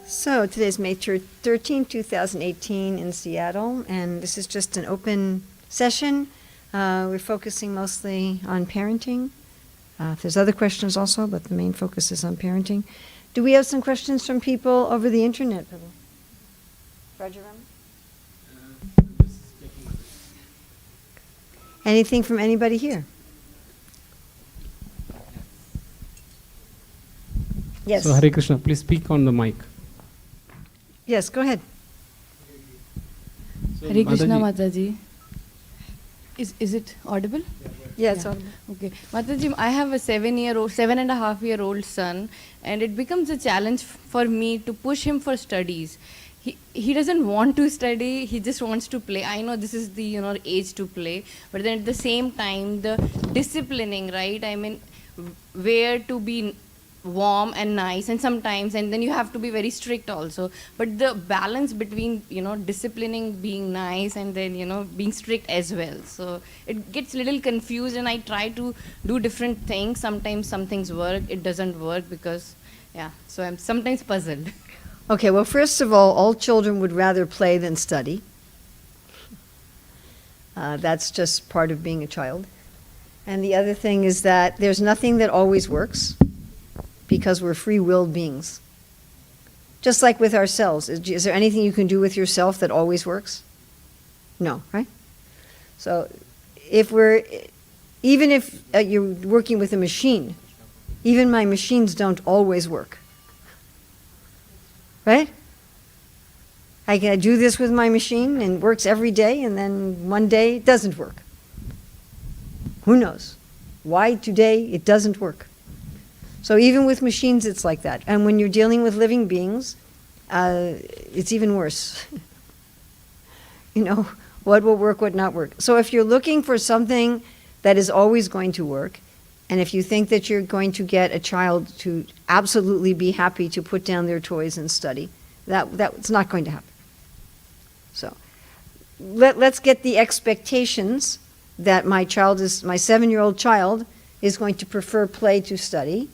So today's May 13, 2018 in Seattle, and this is just an open session. We're focusing mostly on parenting. There's other questions also, but the main focus is on parenting. Do we have some questions from people over the internet? Anything from anybody here? Yes. So Hare Krishna, please speak on the mic. Yes, go ahead. So, Hare Krishna, Mataji. Mataji. Is it audible? Yeah, it's audible. Okay. Mataji, I have a 7.5-year-old son, and it becomes a challenge for me to push him for studies. He doesn't want to study, he just wants to play. I know this is the age to play, but then at the same time, the disciplining, right? I mean, where to be warm and nice, and sometimes, and then you have to be very strict also. But the balance between disciplining, being nice, and then being strict as well. So it gets a little confused, and I try to do different things. Sometimes some things work, it doesn't work because so I'm sometimes puzzled. Okay, well, first of all children would rather play than study. That's just part of being a child. And the other thing is that there's nothing that always works, because we're free-willed beings. Just like with ourselves. Is there anything you can do with yourself that always works? No, right? So even if you're working with a machine, even my machines don't always work. Right? I can do this with my machine and it works every day, and then one day it doesn't work. Who knows? Why today it doesn't work? So even with machines, it's like that. And when you're dealing with living beings, it's even worse. What will work, what not work. So if you're looking for something that is always going to work, and if you think that you're going to get a child to absolutely be happy to put down their toys and study, that's not going to happen. So let's get the expectations that my 7-year-old child is going to prefer play to study,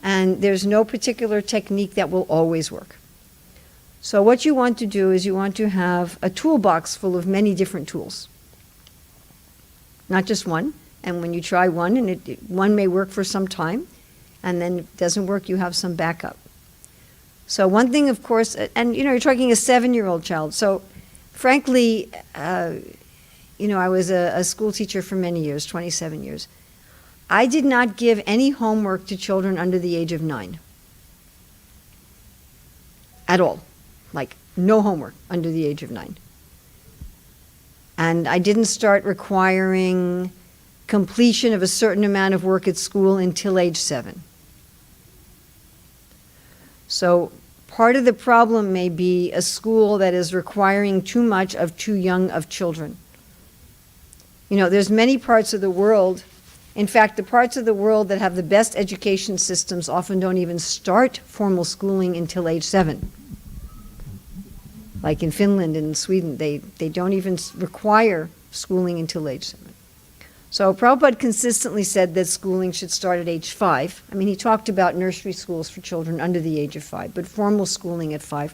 and there's no particular technique that will always work. So what you want to do is you want to have a toolbox full of many different tools, not just one. And when you try one, and one may work for some time, and then if it doesn't work, you have some backup. So one thing, of course, and you're talking a 7-year-old child. So frankly, I was a school teacher for many years, 27 years. I did not give any homework to children under the age of 9. At all. Like, no homework under the age of 9. And I didn't start requiring completion of a certain amount of work at school until age 7. So part of the problem may be a school that is requiring too much of too young of children. There's many parts of the world, in fact, the parts of the world that have the best education systems often don't even start formal schooling until age 7. Like in Finland and Sweden, they don't even require schooling until age 7. So Prabhupada consistently said that schooling should start at age 5. I mean, he talked about nursery schools for children under the age of 5, but formal schooling at 5.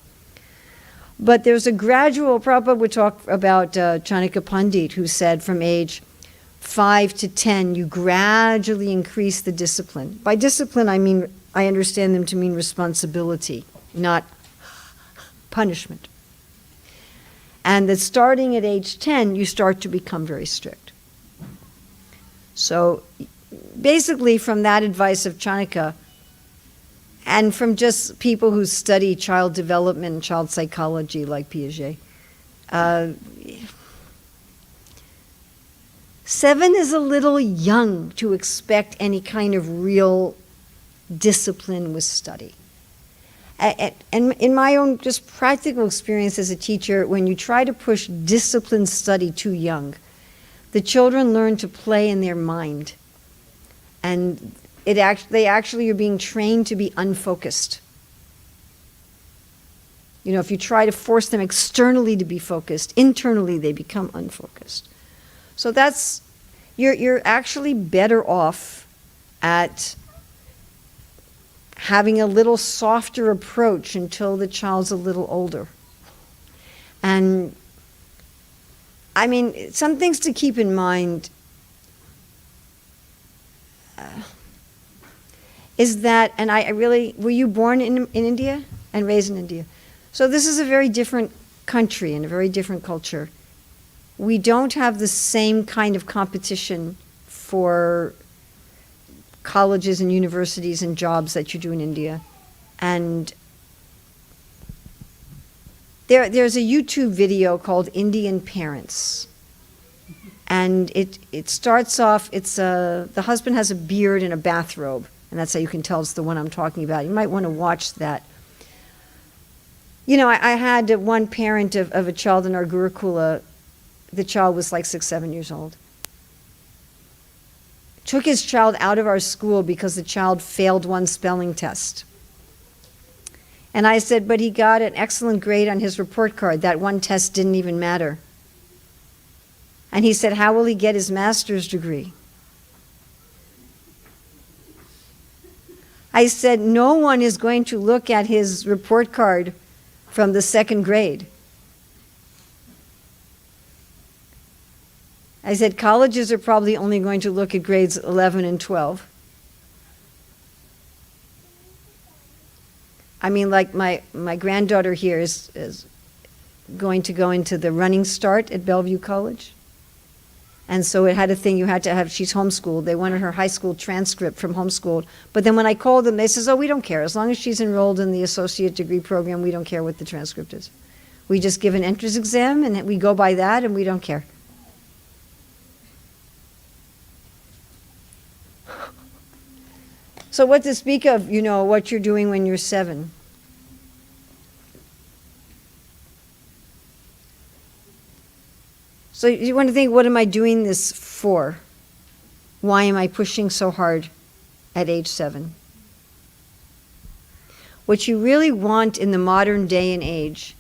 But there's a gradual, Prabhupada would talk about Chanakya Pandit, who said from age 5 to 10, you gradually increase the discipline. By discipline, I understand them to mean responsibility, not punishment. And that starting at age 10, you start to become very strict. So basically from that advice of Chanakya, and from just people who study child development and child psychology like Piaget, 7 is a little young to expect any kind of real discipline with study. And in my own just practical experience as a teacher, when you try to push disciplined study too young, the children learn to play in their mind, and they actually are being trained to be unfocused. If you try to force them externally to be focused, internally they become unfocused. So you're actually better off at having a little softer approach until the child's a little older. And I mean, some things to keep in mind is that, and I really, were you born in India and raised in India? So this is a very different country and a very different culture. We don't have the same kind of competition for colleges and universities and jobs that you do in India. And there's a YouTube video called Indian Parents. And it starts off, the husband has a beard and a bathrobe. And that's how you can tell it's the one I'm talking about. You might want to watch that. You know, I had one parent of a child in our Gurukula. The child was like 6, 7 years old. Took his child out of our school because the child failed one spelling test. And I said, but he got an excellent grade on his report card. That one test didn't even matter. And he said, how will he get his master's degree? I said, no one is going to look at his report card from the 2nd grade. I said, colleges are probably only going to look at grades 11 and 12. I mean, like my granddaughter here is going to go into the running start at Bellevue College. And so it had a thing you had to have, she's homeschooled. They wanted her high school transcript from homeschooled. But then when I called them, they says, oh, we don't care. As long as she's enrolled in the associate degree program, we don't care what the transcript is. We just give an entrance exam and we go by that and we don't care. So what to speak of, you know, what you're doing when you're 7. So you want to think, what am I doing this for? Why am I pushing so hard at age 7? What you really want in the modern day and age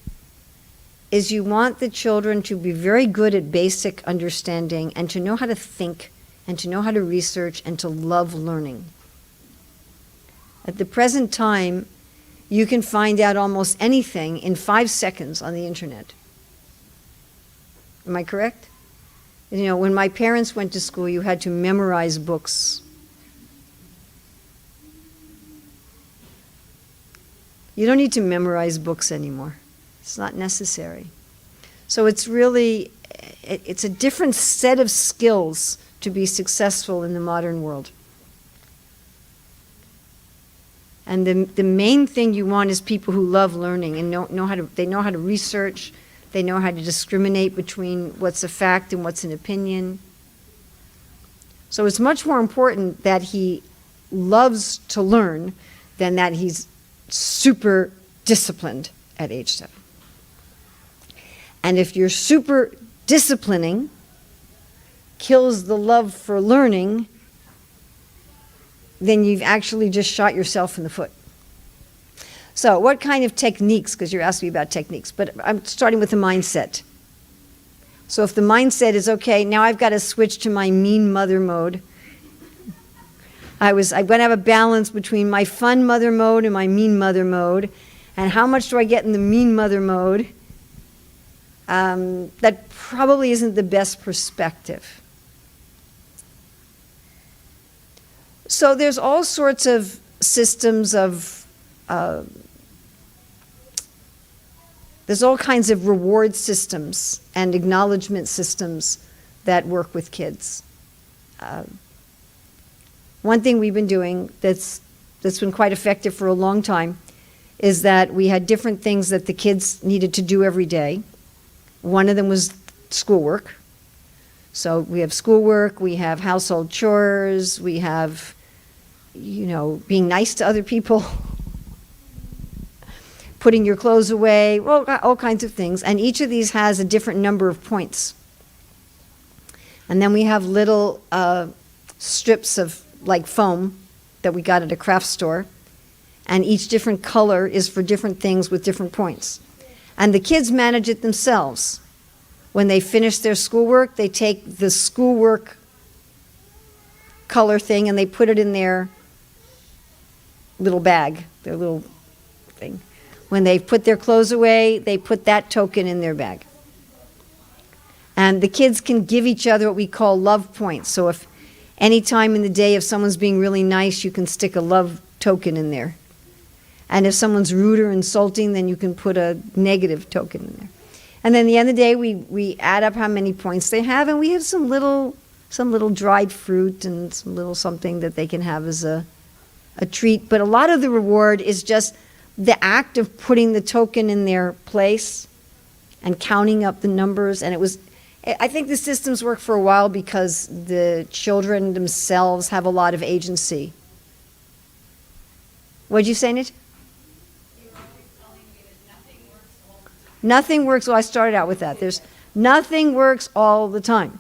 is you want the children to be very good at basic understanding and to know how to think and to know how to research and to love learning. At the present time, you can find out almost anything in 5 seconds on the internet. Am I correct? You know, when my parents went to school, you had to memorize books. You don't need to memorize books anymore. It's not necessary. So it's really, it's a different set of skills to be successful in the modern world. And the main thing you want is people who love learning and they know how to research, they know how to discriminate between what's a fact and what's an opinion. So it's much more important that he loves to learn than that he's super disciplined at age 7. And if your super disciplining kills the love for learning, then you've actually just shot yourself in the foot. So what kind of techniques, because you're asking me about techniques, but I'm starting with the mindset. So if the mindset is, okay, now I've got to switch to my mean mother mode. I'm going to have a balance between my fun mother mode and my mean mother mode. And how much do I get in the mean mother mode? That probably isn't the best perspective. So there's all sorts of systems of, there's all kinds of reward systems and acknowledgement systems that work with kids. One thing we've been doing that's been quite effective for a long time is that we had different things that the kids needed to do every day. One of them was schoolwork. So we have schoolwork, we have household chores, we have, you know, being nice to other people, putting your clothes away, well, all kinds of things. And each of these has a different number of points. And then we have little strips of like foam that we got at a craft store. And each different color is for different things with different points. And the kids manage it themselves. When they finish their schoolwork, they take the schoolwork color thing and they put it in their little bag, their little thing. When they put their clothes away, they put that token in their bag. And the kids can give each other what we call love points. So if any time in the day, if someone's being really nice, you can stick a love token in there. And if someone's rude or insulting, then you can put a negative token in there. And then at the end of the day, we add up how many points they have, and we have some little dried fruit and some little something that they can have as a treat. But a lot of the reward is just the act of putting the token in their place and counting up the numbers. And I think the systems work for a while because the children themselves have a lot of agency. What'd you say, Nit? Nothing works. Well, I started out with that. Nothing works all the time.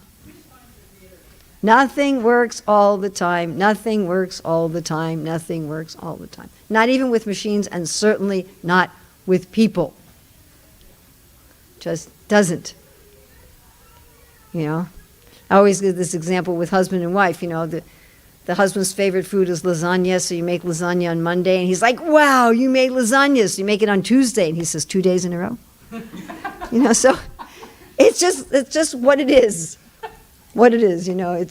Nothing works all the time. Nothing works all the time. Nothing works all the time. Not even with machines, and certainly not with people. Just doesn't. You know, I always give this example with husband and wife. You know, the husband's favorite food is lasagna, so you make lasagna on Monday, and he's like, "Wow, you made lasagna!" So you make it on Tuesday, and he says, 2 days in a row. You know, so it's just what it is. What it is, you know,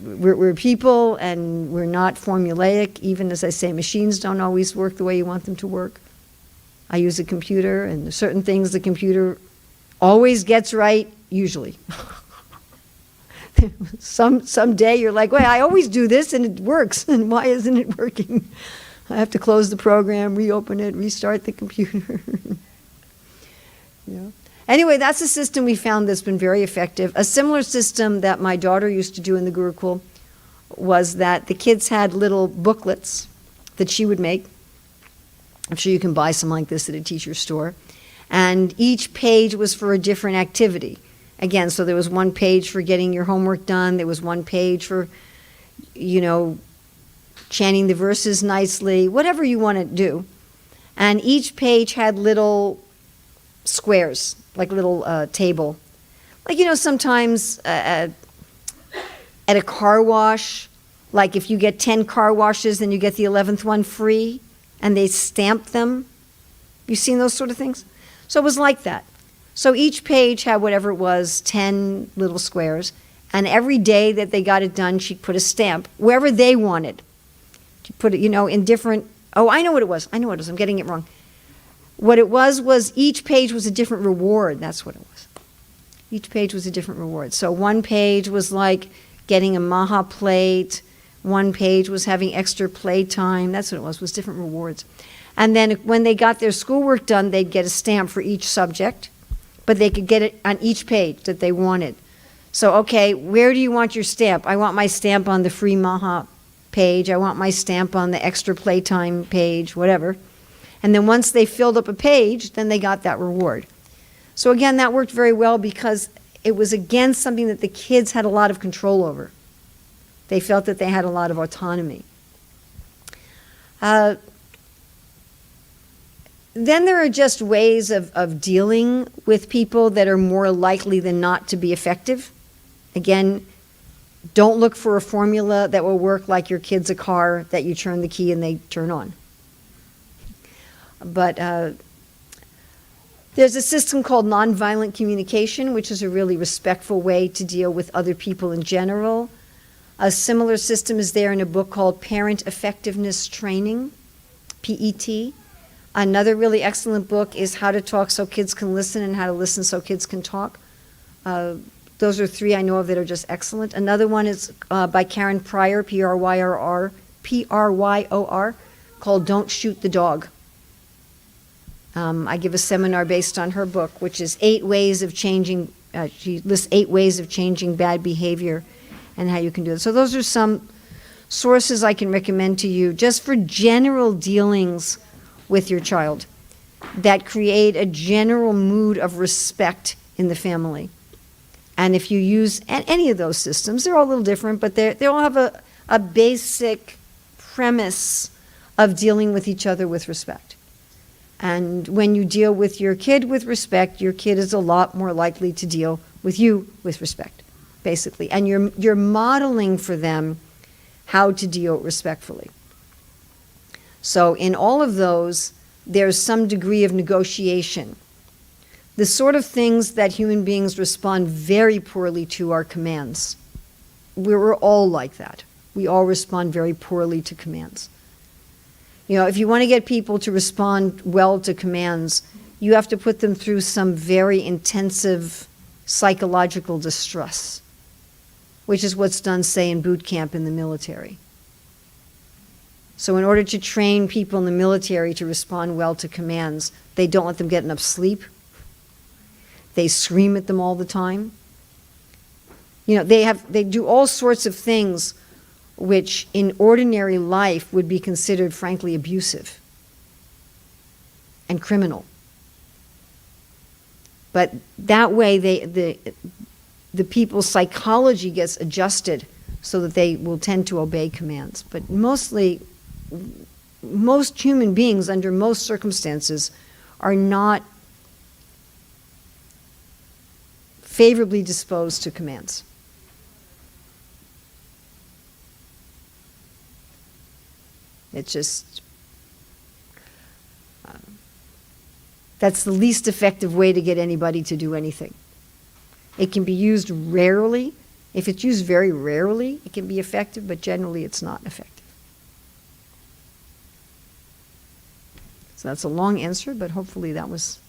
we're people, and we're not formulaic. Even as I say, machines don't always work the way you want them to work. I use a computer, and there's certain things the computer always gets right, usually. Some day you're like, well, I always do this and it works, and why isn't it working? I have to close the program, reopen it, restart the computer. You know? Anyway, that's a system we found that's been very effective. A similar system that my daughter used to do in the Gurukul was that the kids had little booklets that she would make. I'm sure you can buy some like this at a teacher's store. And each page was for a different activity. Again, so there was one page for getting your homework done. There was one page for, you know, chanting the verses nicely, whatever you want to do. And each page had little squares, like little table. Like, you know, sometimes at a car wash, like if you get 10 car washes, then you get the 11th one free, and they stamp them. You've seen those sort of things? So it was like that. So each page had whatever it was, 10 little squares, and every day that they got it done, she'd put a stamp wherever they wanted. She put it, you know, in different, oh, I know what it was. I'm getting it wrong. What it was each page was a different reward. That's what it was. Each page was a different reward. So one page was like getting a maha plate. One page was having extra playtime. That's what it was different rewards. And then when they got their schoolwork done, they'd get a stamp for each subject, but they could get it on each page that they wanted. So, okay, where do you want your stamp? I want my stamp on the free maha page. I want my stamp on the extra playtime page, whatever. And then once they filled up a page, then they got that reward. So again, that worked very well because it was, again, something that the kids had a lot of control over. They felt that they had a lot of autonomy. Then there are just ways of dealing with people that are more likely than not to be effective. Again, don't look for a formula that will work like your kid's a car that you turn the key and they turn on. But there's a system called nonviolent communication, which is a really respectful way to deal with other people in general. A similar system is there in a book called Parent Effectiveness Training, PET. Another really excellent book is How to Talk So Kids Can Listen and How to Listen So Kids Can Talk. Those are three I know of that are just excellent. Another one is by Karen Pryor, Pryor, called Don't Shoot the Dog. I give a seminar based on her book, which is 8 ways of changing, she lists 8 ways of changing bad behavior and how you can do it. So those are some sources I can recommend to you just for general dealings with your child that create a general mood of respect in the family. And if you use any of those systems, they're all a little different, but they all have a basic premise of dealing with each other with respect. And when you deal with your kid with respect, your kid is a lot more likely to deal with you with respect, basically. And you're modeling for them how to deal respectfully. So in all of those, there's some degree of negotiation. The sort of things that human beings respond very poorly to are commands. We're all like that. We all respond very poorly to commands. You know, if you want to get people to respond well to commands, you have to put them through some very intensive psychological distress, which is what's done, say, in boot camp in the military. So in order to train people in the military to respond well to commands, they don't let them get enough sleep. They scream at them all the time. You know, they do all sorts of things which in ordinary life would be considered, frankly, abusive and criminal. But that way, the people's psychology gets adjusted so that they will tend to obey commands. But mostly, most human beings, under most circumstances, are not favorably disposed to commands. It's just, that's the least effective way to get anybody to do anything. It can be used rarely. If it's used very rarely, it can be effective, but generally it's not effective. So that's a long answer, but hopefully that was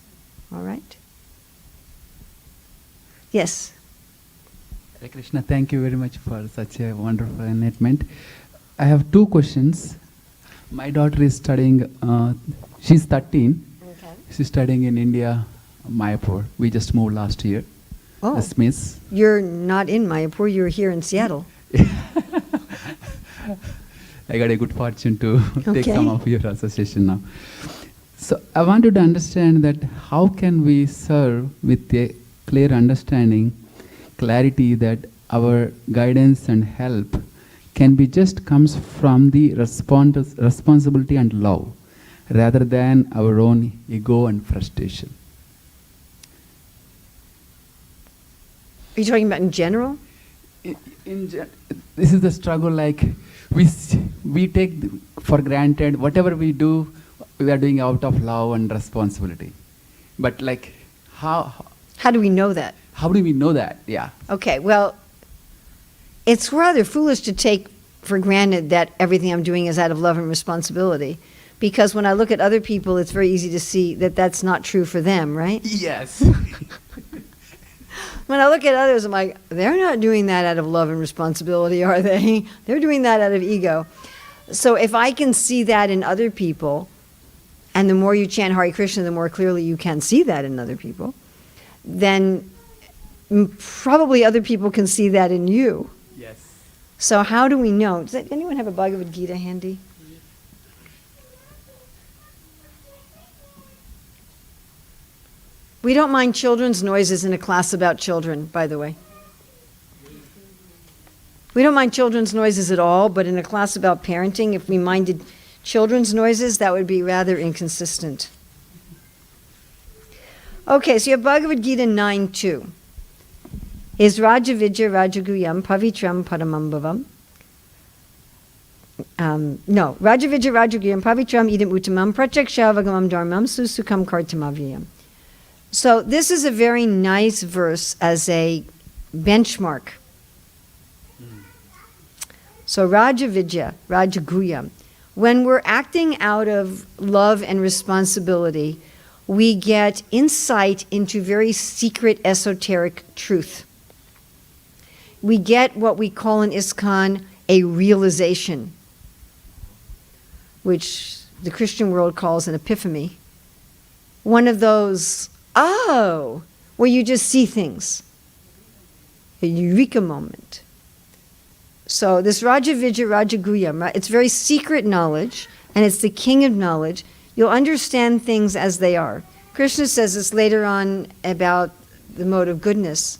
all right. Yes? Hare Krishna, thank you very much for such a wonderful enlightenment. I have two questions. My daughter is studying, she's 13. Okay. She's studying in India, Mayapur. We just moved last year. Oh, As Miss. you're not in Mayapur, you're here in Seattle. I got a good fortune to take Okay. some of your association now. So I wanted to understand that how can we serve with a clear understanding, clarity that our guidance and help can be just comes from the responsibility and love rather than our own ego and frustration. Are you talking about in general? This is the struggle, like we take for granted whatever we do, we are doing out of love and responsibility. But like how How do we know that? do we know that? Yeah. Okay, well, it's rather foolish to take for granted that everything I'm doing is out of love and responsibility, because when I look at other people, it's very easy to see that that's not true for them, right? Yes. When I look at others, I'm like, they're not doing that out of love and responsibility, are they? They're doing that out of ego. So if I can see that in other people, and the more you chant Hare Krishna, the more clearly you can see that in other people, then probably other people can see that in you. Yes. So how do we know? Does anyone have a Bhagavad Gita handy? We don't mind children's noises in a class about children, by the way. We don't mind children's noises at all, but in a class about parenting, if we minded children's noises, that would be rather inconsistent. Okay, so you have Bhagavad Gita 9.2. Is Rajavidya Rajaguyam Pavitram Paramambhavam? No, Rajavidya Rajaguyam Pavitram Idam Uttamam Pratyaksha Dharmam Susukam Kartamavyam. So this is a very nice verse as a benchmark. So Rajavidya, Rajaguyam. When we're acting out of love and responsibility, we get insight into very secret esoteric truth. We get what we call in ISKCON a realization, which the Christian world calls an epiphany. One of those, where you just see things. A eureka moment. So this Rajavidya Rajaguyam, it's very secret knowledge, and it's the king of knowledge. You'll understand things as they are. Krishna says this later on about the mode of goodness,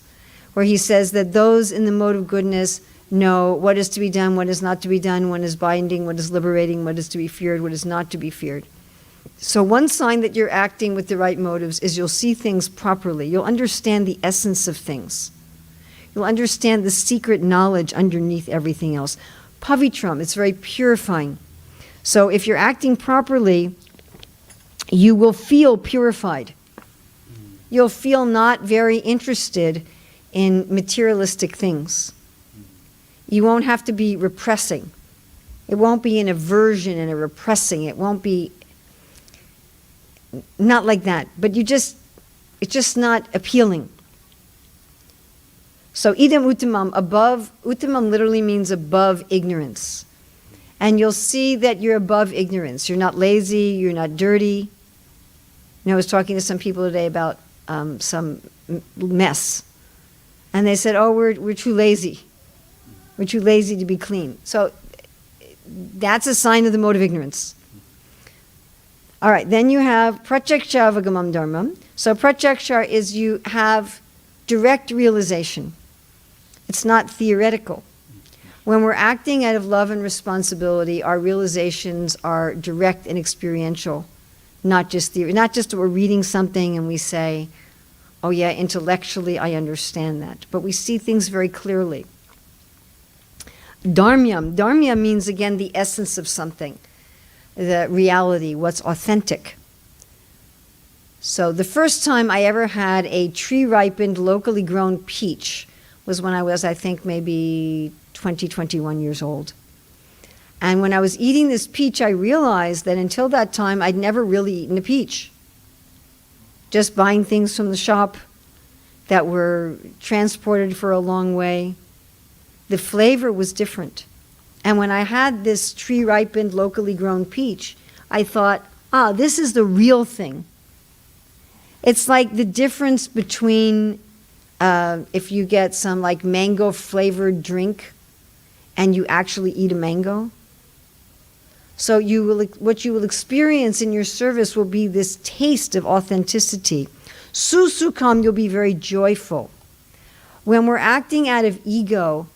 where he says that those in the mode of goodness know what is to be done, what is not to be done, what is binding, what is liberating, what is to be feared, what is not to be feared. So one sign that you're acting with the right motives is you'll see things properly. You'll understand the essence of things. You'll understand the secret knowledge underneath everything else. Pavitram, it's very purifying. So if you're acting properly, you will feel purified. You'll feel not very interested in materialistic things. You won't have to be repressing. It won't be an aversion and a repressing. It won't be, not like that. But it's just not appealing. So idam uttamam, above, uttamam literally means above ignorance. And you'll see that you're above ignorance. You're not lazy, you're not dirty. I was talking to some people today about some mess. And they said, oh, we're too lazy. We're too lazy to be clean. So that's a sign of the mode of ignorance. All right, then you have pratyaksha dharmam. So pratyaksha is you have direct realization. It's not theoretical. When we're acting out of love and responsibility, our realizations are direct and experiential, not just theory. Not just we're reading something and we say, oh yeah, intellectually I understand that. But we see things very clearly. Dharmyam. Dharmya means, again, the essence of something, the reality, what's authentic. So the first time I ever had a tree-ripened, locally grown peach was when I was, I think, maybe 20, 21 years old. And when I was eating this peach, I realized that until that time, I'd never really eaten a peach. Just buying things from the shop that were transported for a long way. The flavor was different. And when I had this tree-ripened, locally grown peach, I thought, this is the real thing. It's like the difference between if you get some like mango-flavored drink and you actually eat a mango. So what you will experience in your service will be this taste of authenticity. Susukam, you'll be very joyful. When we're acting out of ego,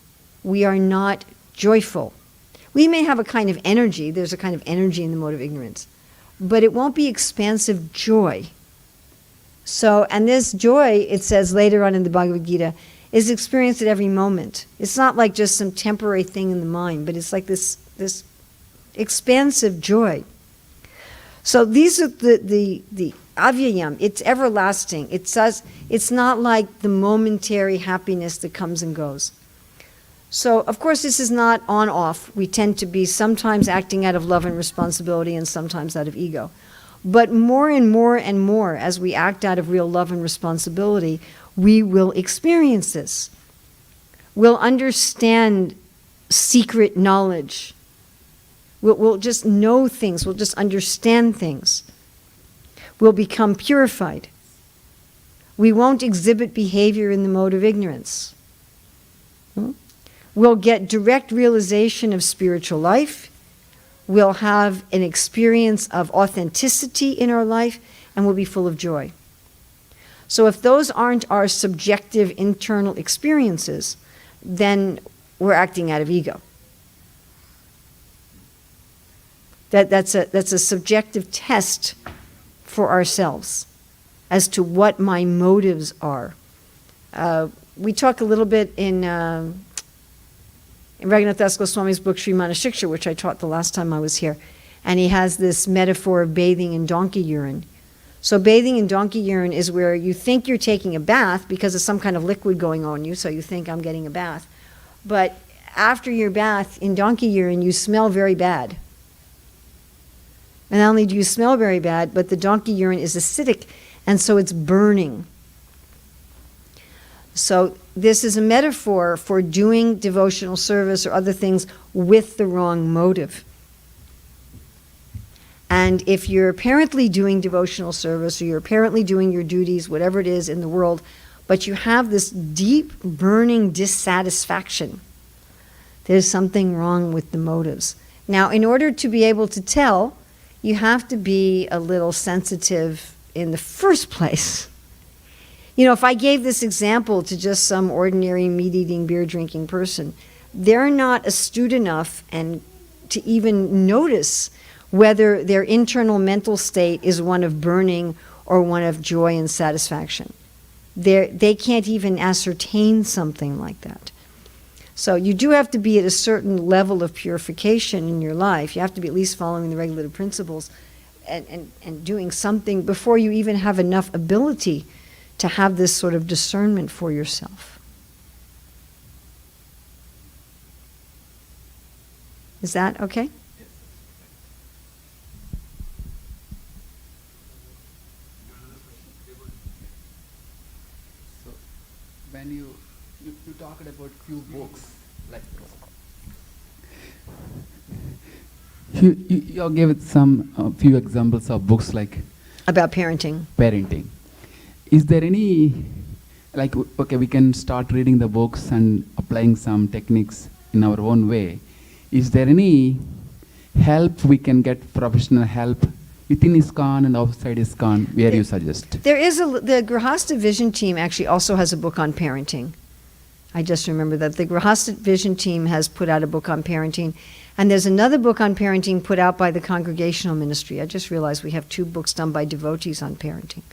we are not joyful. We may have a kind of energy, there's a kind of energy in the mode of ignorance, but it won't be expansive joy. So, and this joy, it says later on in the Bhagavad Gita, is experienced at every moment. It's not like just some temporary thing in the mind, but it's like this expansive joy. So these are the avyayam, it's everlasting. It says it's not like the momentary happiness that comes and goes. So, of course, this is not on-off. We tend to be sometimes acting out of love and responsibility and sometimes out of ego. But more and more and more, as we act out of real love and responsibility, we will experience this. We'll understand secret knowledge. We'll just know things. We'll just understand things. We'll become purified. We won't exhibit behavior in the mode of ignorance. We'll get direct realization of spiritual life. We'll have an experience of authenticity in our life, and we'll be full of joy. So if those aren't our subjective internal experiences, then we're acting out of ego. That's a subjective test for ourselves as to what my motives are. We talk a little bit in Raghunath Das Goswami's book, Srimana Shiksha, which I taught the last time I was here. And he has this metaphor of bathing in donkey urine. So bathing in donkey urine is where you think you're taking a bath because of some kind of liquid going on you, so you think I'm getting a bath. But after your bath in donkey urine, you smell very bad. And not only do you smell very bad, but the donkey urine is acidic, and so it's burning. So this is a metaphor for doing devotional service or other things with the wrong motive. And if you're apparently doing devotional service or you're apparently doing your duties, whatever it is in the world, but you have this deep burning dissatisfaction, there's something wrong with the motives. Now, in order to be able to tell, you have to be a little sensitive in the first place. You know, if I gave this example to just some ordinary meat-eating, beer-drinking person, they're not astute enough and to even notice whether their internal mental state is one of burning or one of joy and satisfaction. They can't even ascertain something like that. So you do have to be at a certain level of purification in your life. You have to be at least following the regulative principles and doing something before you even have enough ability to have this sort of discernment for yourself. Is that okay? So when you talked about few books, like you gave some few examples of books like About parenting. parenting. Is there any, like, okay, we can start reading the books and applying some techniques in our own way. Is there any help we can get, professional help within ISKCON and outside ISKCON, where you suggest? There is the Grihastha Vision team actually also has a book on parenting. I just remember that the Grihastha Vision team has put out a book on parenting, and there's another book on parenting put out by the Congregational Ministry. I just realized we have 2 books done by devotees on parenting.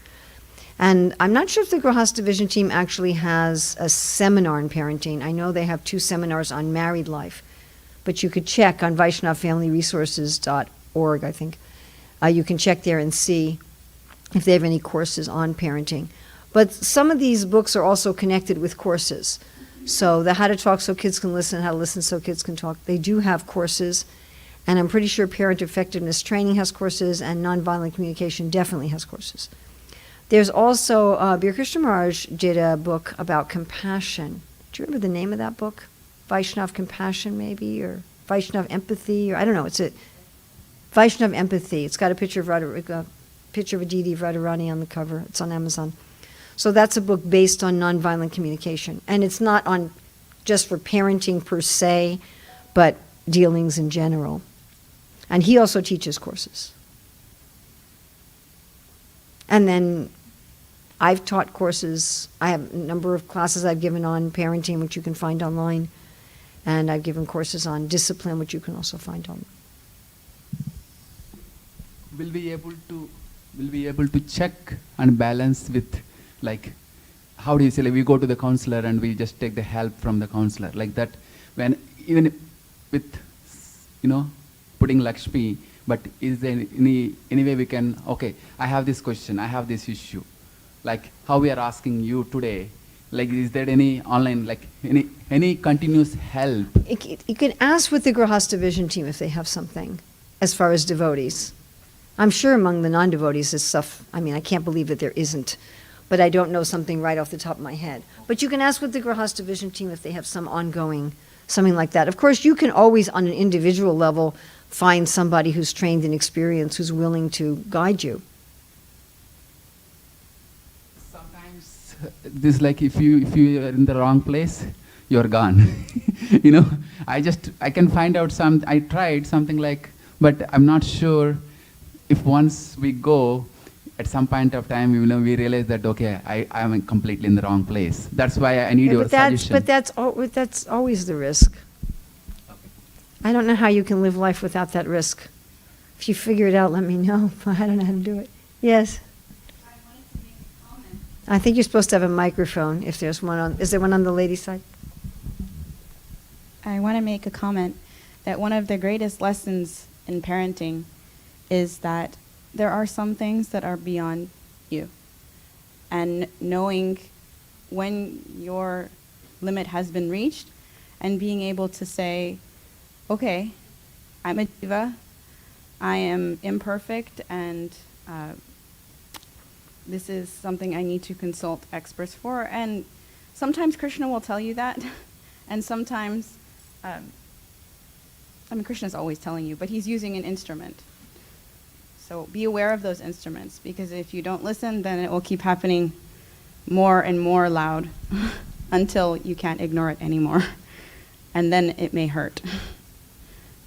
And I'm not sure if the Grihastha Vision team actually has a seminar on parenting. I know they have 2 seminars on married life, but you could check on VaishnavFamilyResources.org, I think. You can check there and see if they have any courses on parenting. But some of these books are also connected with courses. So the How to Talk So Kids Can Listen, How to Listen So Kids Can Talk, they do have courses. And I'm pretty sure Parent Effectiveness Training has courses, and Nonviolent Communication definitely has courses. There's also, Bir Krishna Maharaj did a book about compassion. Do you remember the name of that book? Vaishnav Compassion, maybe, or Vaishnav Empathy, or I don't know. It's a Vaishnav Empathy. It's got a picture of Aditi Radharani on the cover. It's on Amazon. So that's a book based on nonviolent communication. And it's not on just for parenting per se, but dealings in general. And he also teaches courses. And then I've taught courses. I have a number of classes I've given on parenting, which you can find online. And I've given courses on discipline, which you can also find online. Will we able to check and balance with, like, how do you say, like, we go to the counselor and we just take the help from the counselor, like that, when even with, putting Lakshmi, but is there any way we can, okay, I have this question, I have this issue, like how we are asking you today, like, is there any online, like, any continuous help? You can ask with the Grihastha Vision team if they have something as far as devotees. I'm sure among the non-devotees there's stuff, I can't believe that there isn't, but I don't know something right off the top of my head. But you can ask with the Grihastha Vision team if they have some ongoing, something like that. Of course, you can always, on an individual level, find somebody who's trained and experienced, who's willing to guide you. Sometimes this, like, if you are in the wrong place, you're gone. I can find out I tried something like, but I'm not sure if once we go, at some point of time, we realize that, okay, I am completely in the wrong place. That's why I need your suggestion. But that's always the risk. Okay. I don't know how you can live life without that risk. If you figure it out, let me know. I don't know how to do it. Yes? I wanted to make a comment. I think you're supposed to have a microphone if there's one on. Is there one on the lady side? I want to make a comment that one of the greatest lessons in parenting is that there are some things that are beyond you. And knowing when your limit has been reached and being able to say, okay, I'm a diva, I am imperfect, and this is something I need to consult experts for. And sometimes Krishna will tell you that, and sometimes, Krishna's always telling you, but he's using an instrument. So be aware of those instruments, because if you don't listen, then it will keep happening more and more loud until you can't ignore it anymore. And then it may hurt.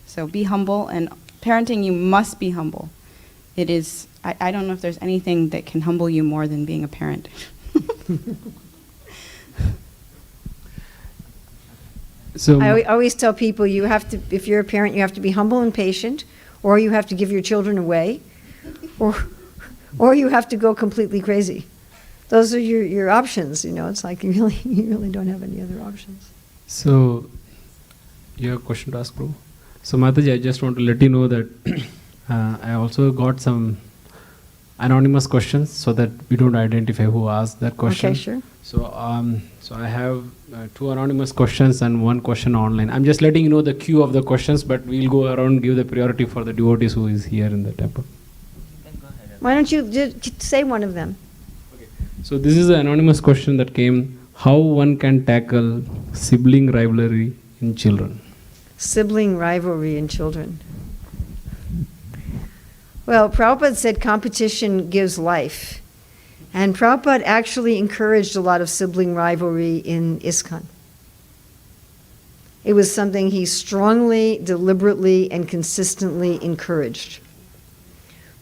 So be humble, and parenting, you must be humble. It is, I don't know if there's anything that can humble you more than being a parent. So I always tell people you have to, if you're a parent, you have to be humble and patient, or you have to give your children away, or you have to go completely crazy. Those are your options, It's like you really don't have any other options. So You have a question to ask, Prabhu? So, Mataji, I just want to let you know that I also got some anonymous questions so that we don't identify who asked that question. Okay, sure. So I have 2 anonymous questions and 1 question online. I'm just letting you know the queue of the questions, but we'll go around, give the priority for the devotees who is here in the temple. Why don't you just say one of them? So this is an anonymous question that came: how one can tackle sibling rivalry in children? Sibling rivalry in children. Well, Prabhupada said competition gives life. And Prabhupada actually encouraged a lot of sibling rivalry in ISKCON. It was something he strongly, deliberately, and consistently encouraged.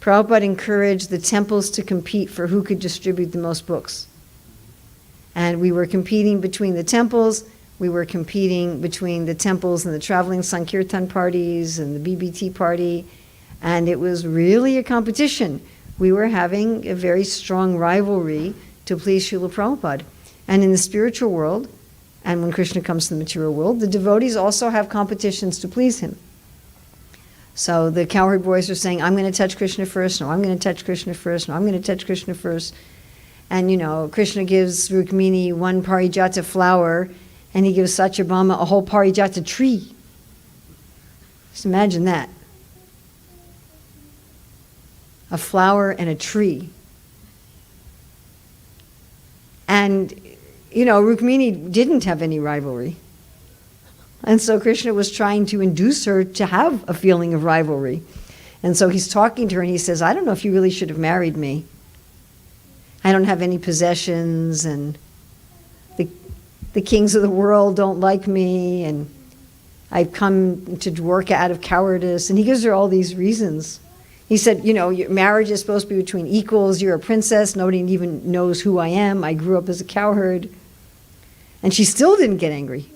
Prabhupada encouraged the temples to compete for who could distribute the most books. And we were competing between the temples. We were competing between the temples and the traveling Sankirtan parties and the BBT party. And it was really a competition. We were having a very strong rivalry to please Srila Prabhupada. And in the spiritual world, and when Krishna comes to the material world, the devotees also have competitions to please him. So the cowherd boys are saying, I'm going to touch Krishna first. No, I'm going to touch Krishna first. No, I'm going to touch Krishna first. And, you know, Krishna gives Rukmini 1 parijata flower, and he gives Satyabhama a whole parijata tree. Just imagine that. A flower and a tree. And, you know, Rukmini didn't have any rivalry. And so Krishna was trying to induce her to have a feeling of rivalry. And so he's talking to her and he says, I don't know if you really should have married me. I don't have any possessions, and the kings of the world don't like me, and I've come to work out of cowardice. And he gives her all these reasons. He said, you know, your marriage is supposed to be between equals. You're a princess. Nobody even knows who I am. I grew up as a cowherd. And she still didn't get angry.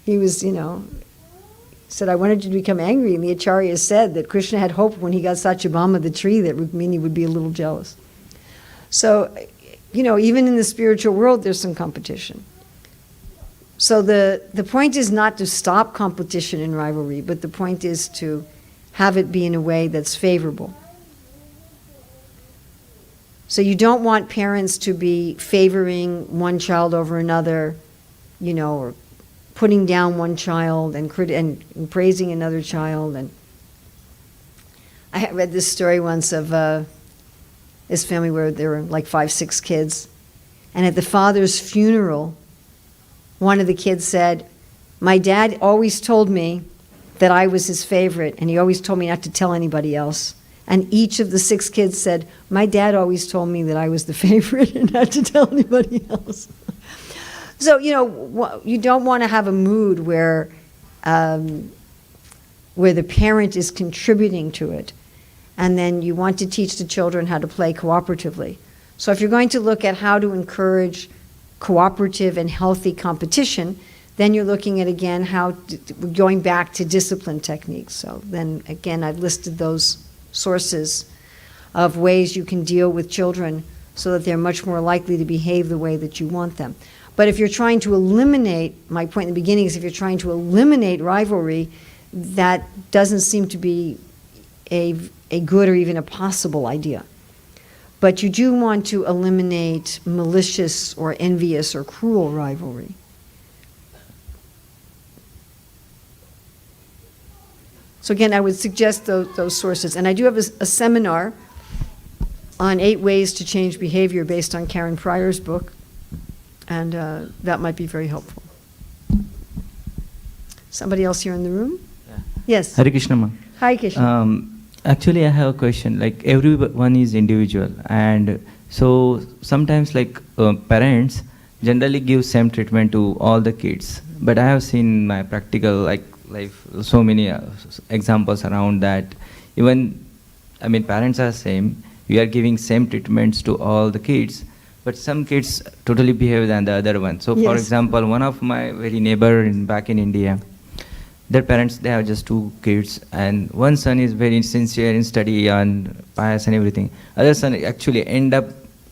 He was, you know, said, I wanted you to become angry. And the Acharya said that Krishna had hoped when he got Satyabhama the tree that Rukmini would be a little jealous. So, you know, even in the spiritual world, there's some competition. So the point is not to stop competition and rivalry, but the point is to have it be in a way that's favorable. So you don't want parents to be favoring one child over another, you know, or putting down one child and praising another child. And I had read this story once of this family where there were like 5, 6 kids. And at the father's funeral, one of the kids said, my dad always told me that I was his favorite, and he always told me not to tell anybody else. And each of the 6 kids said, my dad always told me that I was the favorite and not to tell anybody else. So, you know, you don't want to have a mood where the parent is contributing to it, and then you want to teach the children how to play cooperatively. So if you're going to look at how to encourage cooperative and healthy competition, then you're looking at, again, going back to discipline techniques. So then, again, I've listed those sources of ways you can deal with children so that they're much more likely to behave the way that you want them. But if you're trying to eliminate, my point in the beginning is if you're trying to eliminate rivalry, that doesn't seem to be a good or even a possible idea. But you do want to eliminate malicious or envious or cruel rivalry. So again, I would suggest those sources. And I do have a seminar on 8 ways to change behavior based on Karen Pryor's book. And that might be very helpful. Somebody else here in the room? Yeah. Yes. Hare Krishna, ma. Hi, Krishna. Actually, I have a question. Like, everyone is individual, and so sometimes, like, parents generally give same treatment to all the kids. But I have seen my practical life so many examples around that. Even, I mean, parents are same. We are giving same treatments to all the kids, but some kids totally behave than the other one. So, for Yes. example, one of my very neighbor back in India, their parents, they have just 2 kids, and one son is very sincere in study and pious and everything. Other son actually end up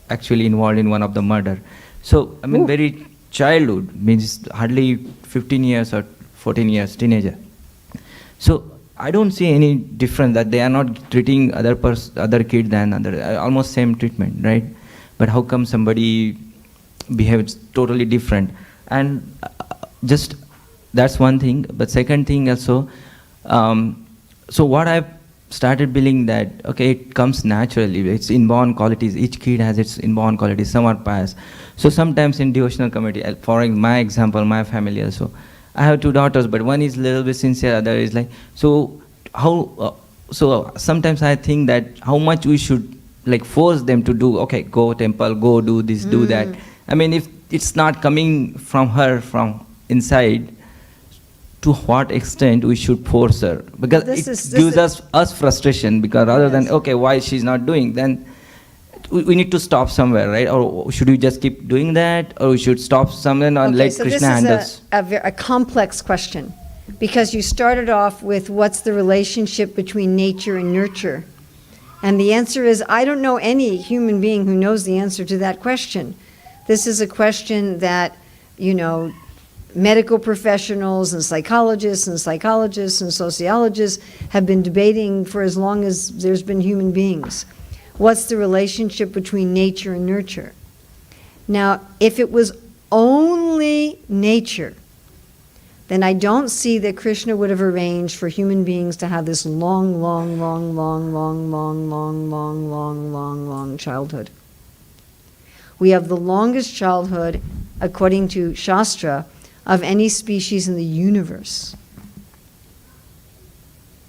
involved in one of the murder. So, I mean, Ooh. very childhood, means hardly 15 years or 14 years, teenager. So I don't see any difference that they are not treating other kid than other, almost same treatment, right? But how come somebody behaves totally different? And just that's one thing. But second thing also, so what I've started believing that, okay, it comes naturally, it's inborn qualities, each kid has its inborn qualities, some are passed. So sometimes in devotional community, for my example, my family also, I have 2 daughters, but one is a little bit sincere, other is like, so how, so sometimes I think that how much we should like force them to do, okay, go temple, go do this, do that. I mean, if it's not coming from her, from inside, to what extent we should force her? Because it gives us frustration, because rather than, okay, why she's not doing, then we need to stop somewhere, right? Or should we just keep doing that? Or we should stop somewhere and let Krishna handle? This is a complex question, because you started off with what's the relationship between nature and nurture? And the answer is, I don't know any human being who knows the answer to that question. This is a question that, medical professionals and psychologists and sociologists have been debating for as long as there's been human beings. What's the relationship between nature and nurture? Now, if it was only nature, then I don't see that Krishna would have arranged for human beings to have this long childhood. We have the longest childhood, according to Shastra, of any species in the universe.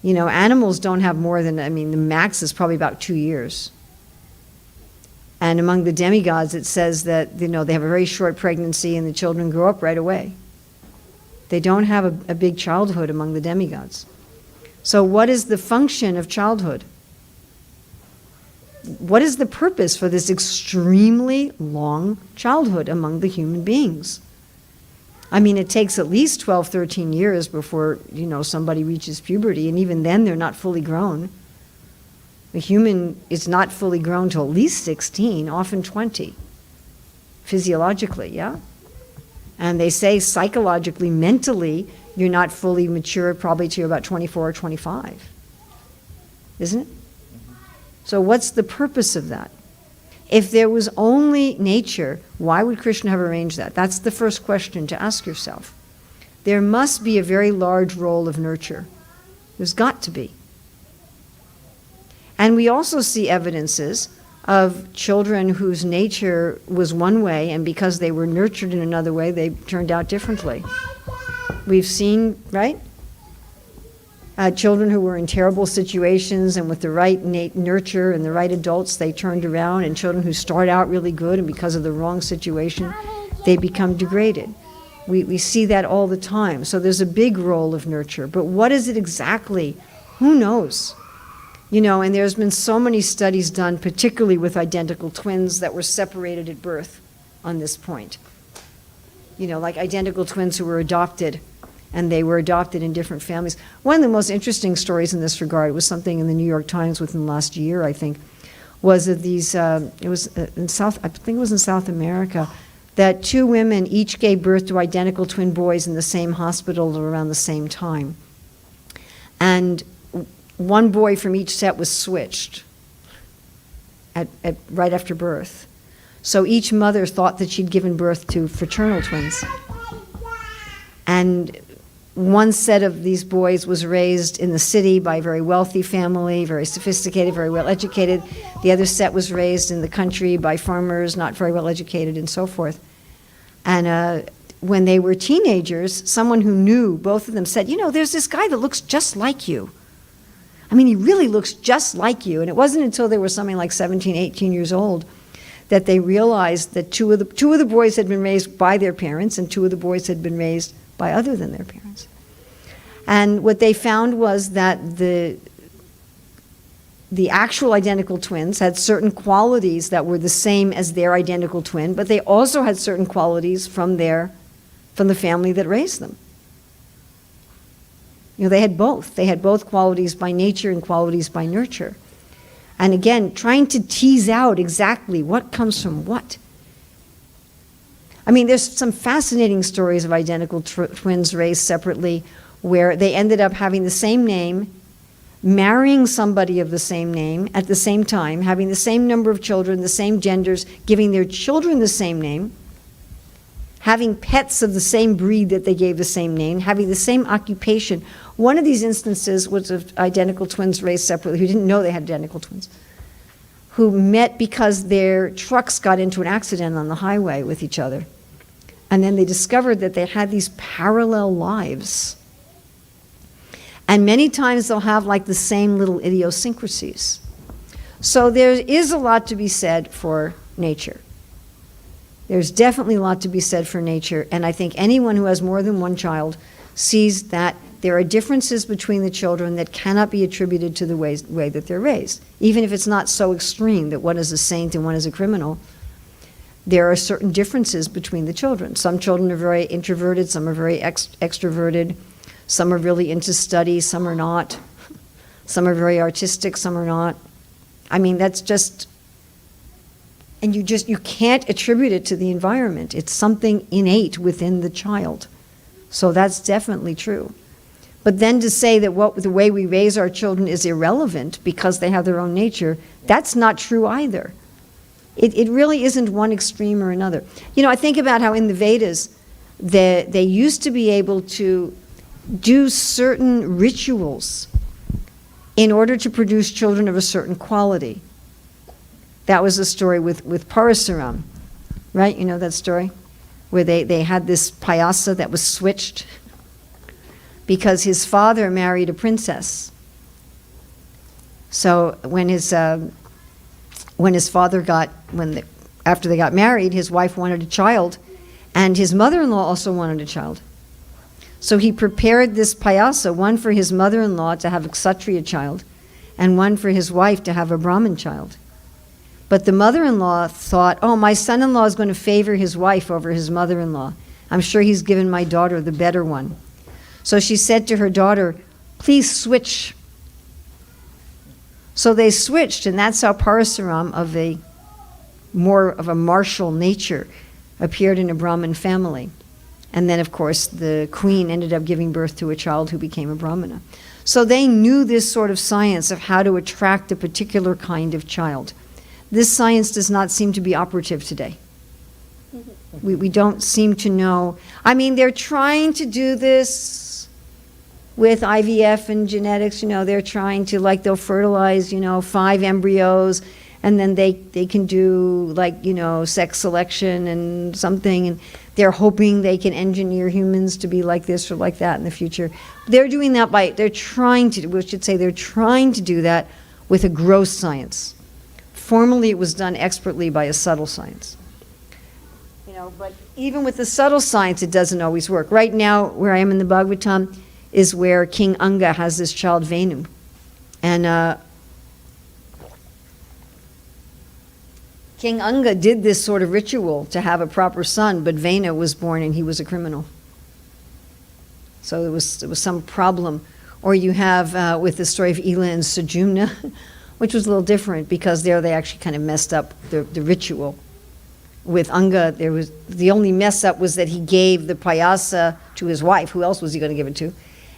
Animals don't have more than, the max is probably about 2 years. And among the demigods, it says that, they have a very short pregnancy and the children grow up right away. They don't have a big childhood among the demigods. So what is the function of childhood? What is the purpose for this extremely long childhood among the human beings? It takes at least 12, 13 years before, somebody reaches puberty, and even then they're not fully grown. The human is not fully grown till at least 16, often 20, physiologically, yeah? And they say psychologically, mentally, you're not fully mature probably till you're about 24 or 25. Isn't it? So what's the purpose of that? If there was only nature, why would Krishna have arranged that? That's the first question to ask yourself. There must be a very large role of nurture. There's got to be. And we also see evidences of children whose nature was one way, and because they were nurtured in another way, they turned out differently. We've seen, right? Children who were in terrible situations, and with the right nurture and the right adults, they turned around, and children who start out really good, and because of the wrong situation, they become degraded. We see that all the time. So there's a big role of nurture. But what is it exactly? Who knows? And there's been so many studies done, particularly with identical twins that were separated at birth on this point. Like identical twins who were adopted, and they were adopted in different families. One of the most interesting stories in this regard was something in the New York Times within the last year, I think, was of these, it was in South America, that 2 women each gave birth to identical twin boys in the same hospital around the same time. And one boy from each set was switched right after birth. So each mother thought that she'd given birth to fraternal twins. And one set of these boys was raised in the city by a very wealthy family, very sophisticated, very well educated. The other set was raised in the country by farmers, not very well educated, and so forth. And when they were teenagers, someone who knew both of them said, there's this guy that looks just like you. He really looks just like you. And it wasn't until they were something like 17, 18 years old that they realized that two of the boys had been raised by their parents, and 2 of the boys had been raised by other than their parents. And what they found was that the actual identical twins had certain qualities that were the same as their identical twin, but they also had certain qualities from the family that raised them. They had both. They had both qualities by nature and qualities by nurture. And again, trying to tease out exactly what comes from what. I mean, there's some fascinating stories of identical twins raised separately where they ended up having the same name, marrying somebody of the same name at the same time, having the same number of children, the same genders, giving their children the same name, having pets of the same breed that they gave the same name, having the same occupation. One of these instances was of identical twins raised separately who didn't know they had identical twins, who met because their trucks got into an accident on the highway with each other. And then they discovered that they had these parallel lives. And many times they'll have like the same little idiosyncrasies. So there is a lot to be said for nature. There's definitely a lot to be said for nature, and I think anyone who has more than one child sees that there are differences between the children that cannot be attributed to the way that they're raised. Even if it's not so extreme that one is a saint and one is a criminal, there are certain differences between the children. Some children are very introverted, some are very extroverted, some are really into study, some are not. Some are very artistic, some are not. I mean, that's just... And you can't attribute it to the environment. It's something innate within the child. So that's definitely true. But then to say that the way we raise our children is irrelevant because they have their own nature, that's not true either. It really isn't one extreme or another. You know, I think about how in the Vedas, they used to be able to do certain rituals in order to produce children of a certain quality. That was the story with Parasuram, right? You know that story? Where they had this payasa that was switched because his father married a princess. So after they got married, his wife wanted a child, and his mother-in-law also wanted a child. So he prepared this payasa, one for his mother-in-law to have a Kshatriya child, and one for his wife to have a Brahmin child. But the mother-in-law thought, oh, my son-in-law is going to favor his wife over his mother-in-law. I'm sure he's given my daughter the better one. So she said to her daughter, please switch. So they switched, and that's how Parasuram, more of a martial nature, appeared in a Brahmin family. And then, of course, the queen ended up giving birth to a child who became a Brahmana. So they knew this sort of science of how to attract a particular kind of child. This science does not seem to be operative today. We don't seem to know. I mean, they're trying to do this with IVF and genetics. You know, they're trying to, like, they'll fertilize, 5 embryos, and then they can do, like, sex selection and something, and they're hoping they can engineer humans to be like this or like that in the future. They're doing that they're trying to do that with a gross science. Formerly, it was done expertly by a subtle science. But even with the subtle science, it doesn't always work. Right now, where I am in the Bhagavatam, is where King Anga has this child Venu. And King Anga did this sort of ritual to have a proper son, but Venu was born and he was a criminal. So there was some problem. Or you have with the story of Ila and Sujumna, which was a little different because there they actually kind of messed up the ritual. With Anga, the only mess up was that he gave the payasa to his wife. Who else was he going to give it to?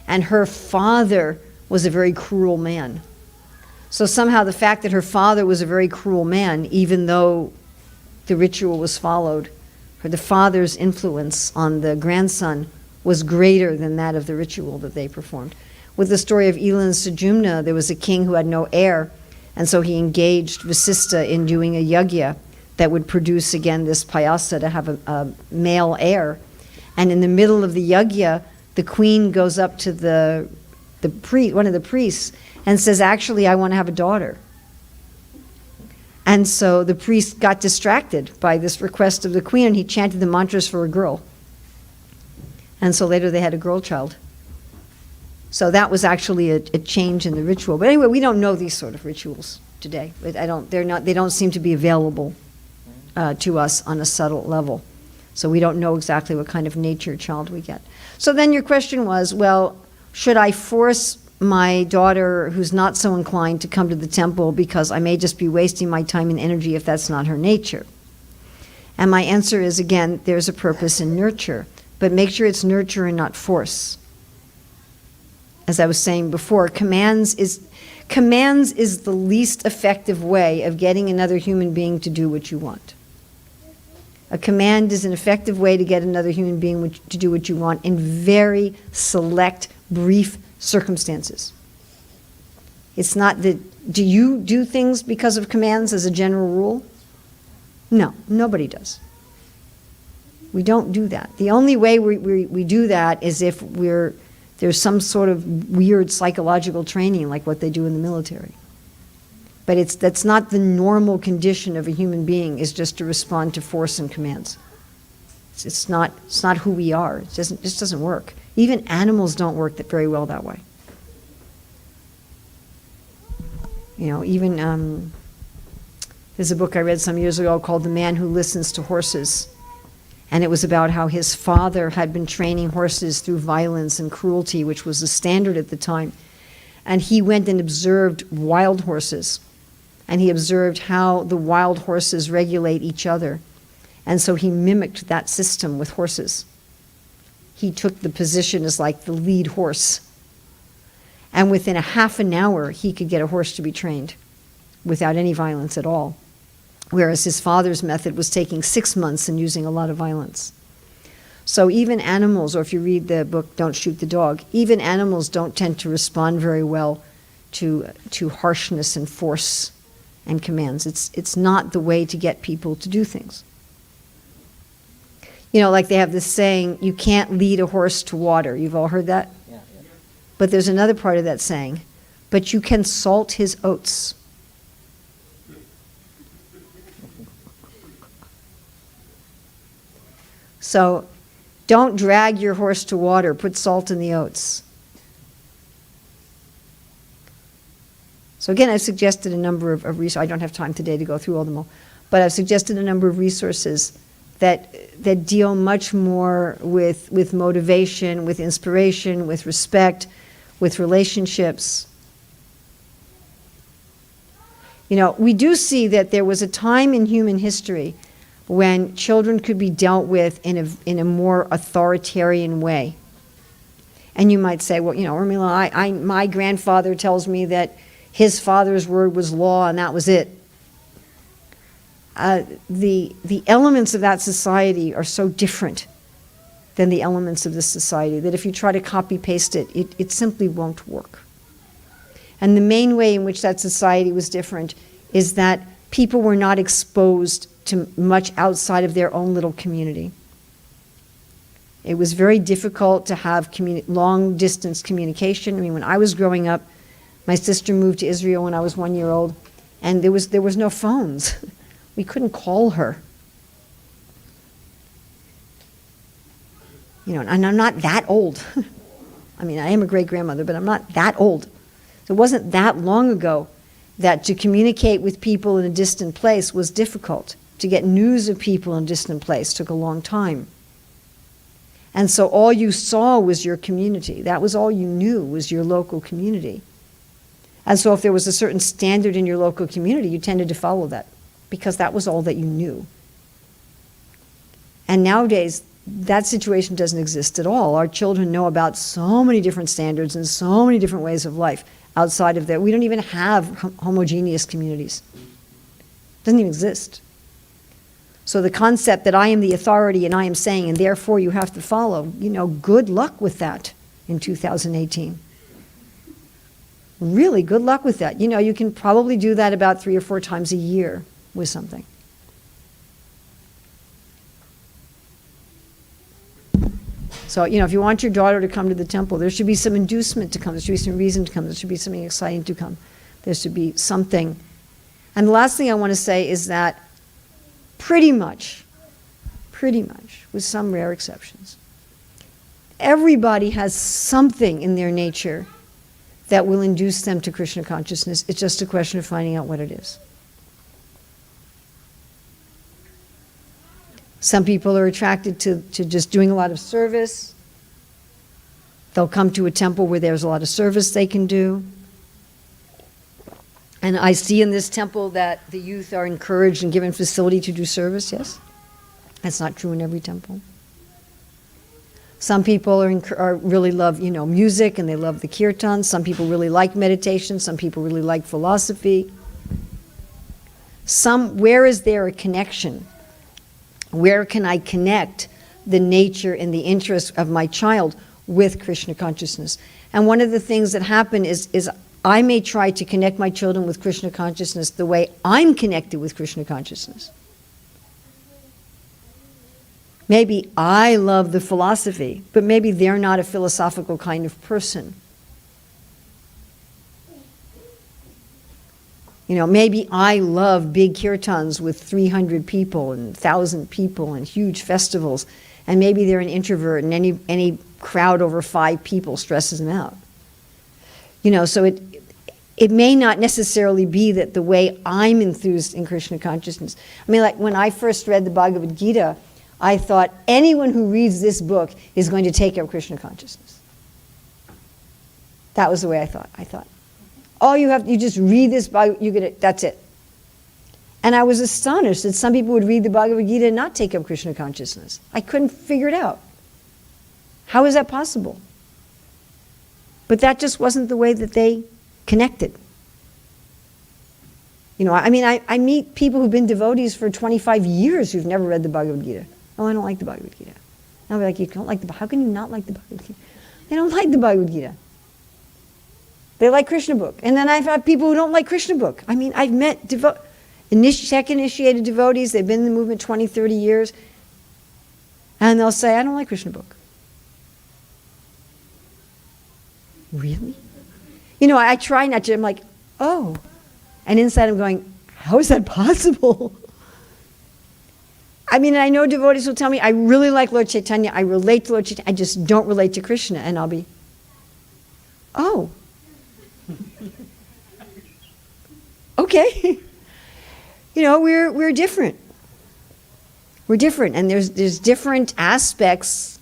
And her father was a very cruel man. So somehow the fact that her father was a very cruel man, even though the ritual was followed, the father's influence on the grandson was greater than that of the ritual that they performed. With the story of Ila and Sujumna, there was a king who had no heir, and so he engaged Vasista in doing a yagya that would produce again this payasa to have a male heir. And in the middle of the yagya, the queen goes up to one of the priests and says, actually, I want to have a daughter. And so the priest got distracted by this request of the queen, and he chanted the mantras for a girl. And so later they had a girl child. So that was actually a change in the ritual. But anyway, we don't know these sort of rituals today. They don't seem to be available to us on a subtle level. So we don't know exactly what kind of nature child we get. So then your question was, well, should I force my daughter who's not so inclined to come to the temple because I may just be wasting my time and energy if that's not her nature? And my answer is, again, there's a purpose in nurture, but make sure it's nurture and not force. As I was saying before, commands is the least effective way of getting another human being to do what you want. A command is an effective way to get another human being to do what you want in very select, brief circumstances. It's not that, do you do things because of commands as a general rule? No, nobody does. We don't do that. The only way we do that is if there's some sort of weird psychological training like what they do in the military. But that's not the normal condition of a human being, is just to respond to force and commands. It's not who we are. It just doesn't work. Even animals don't work very well that way. You know, even there's a book I read some years ago called The Man Who Listens to Horses. And it was about how his father had been training horses through violence and cruelty, which was the standard at the time. And he went and observed wild horses. And he observed how the wild horses regulate each other. And so he mimicked that system with horses. He took the position as like the lead horse. And within a half an hour, he could get a horse to be trained without any violence at all. Whereas his father's method was taking 6 months and using a lot of violence. So even animals, or if you read the book Don't Shoot the Dog, even animals don't tend to respond very well to harshness and force and commands. It's not the way to get people to do things. You know, like they have this saying, you can't lead a horse to water. You've all heard that? Yeah. But there's another part of that saying, but you can salt his oats. So don't drag your horse to water, put salt in the oats. So again, I've suggested a number of resources. I don't have time today to go through all them all, but I've suggested a number of resources that deal much more with motivation, with inspiration, with respect, with relationships. You know, we do see that there was a time in human history when children could be dealt with in a more authoritarian way. And you might say, well, you know, Urmila, my grandfather tells me that his father's word was law and that was it. The elements of that society are so different than the elements of this society that if you try to copy-paste it, it simply won't work. And the main way in which that society was different is that people were not exposed to much outside of their own little community. It was very difficult to have long-distance communication. I mean, when I was growing up, my sister moved to Israel when I was 1 year old, and there was no phones. We couldn't call her. You know, and I'm not that old. I mean, I am a great-grandmother, but I'm not that old. So it wasn't that long ago that to communicate with people in a distant place was difficult. To get news of people in a distant place took a long time. And so all you saw was your community. That was all you knew, was your local community. And so if there was a certain standard in your local community, you tended to follow that because that was all that you knew. And nowadays, that situation doesn't exist at all. Our children know about so many different standards and so many different ways of life outside of that. We don't even have homogeneous communities. It doesn't even exist. So the concept that I am the authority and I am saying, and therefore you have to follow, you know, good luck with that in 2018. Really good luck with that. You know, you can probably do that about 3 or 4 times a year with something. So, you know, if you want your daughter to come to the temple, there should be some inducement to come. There should be some reason to come. There should be something exciting to come. There should be something. And the last thing I want to say is that pretty much, with some rare exceptions, everybody has something in their nature that will induce them to Krishna consciousness. It's just a question of finding out what it is. Some people are attracted to just doing a lot of service. They'll come to a temple where there's a lot of service they can do. And I see in this temple that the youth are encouraged and given facility to do service, yes? That's not true in every temple. Some people really love, music, and they love the kirtan. Some people really like meditation. Some people really like philosophy. Where is there a connection? Where can I connect the nature and the interest of my child with Krishna consciousness? And one of the things that happen is I may try to connect my children with Krishna consciousness the way I'm connected with Krishna consciousness. Maybe I love the philosophy, but maybe they're not a philosophical kind of person. Maybe I love big kirtans with 300 people and 1,000 people and huge festivals, and maybe they're an introvert and any crowd over 5 people stresses them out. So it may not necessarily be that the way I'm enthused in Krishna consciousness. I mean, like when I first read the Bhagavad Gita, I thought anyone who reads this book is going to take up Krishna consciousness. That was the way I thought. You just read this Bhagavad, that's it. And I was astonished that some people would read the Bhagavad Gita and not take up Krishna consciousness. I couldn't figure it out. How is that possible? But that just wasn't the way that they connected. I meet people who've been devotees for 25 years who've never read the Bhagavad Gita. Oh, I don't like the Bhagavad Gita. I'll be like, you don't like how can you not like the Bhagavad Gita? They don't like the Bhagavad Gita. They like Krishna book. And then I've had people who don't like Krishna book. I've met tech-initiated devotees. They've been in the movement 20, 30 years. And they'll say, I don't like Krishna book. Really? I try not to. I'm like, oh. And inside I'm going, how is that possible? I know devotees will tell me, I really like Lord Chaitanya. I relate to Lord Chaitanya. I just don't relate to Krishna. And I'll be, oh. Okay. We're different. We're different. And there's different aspects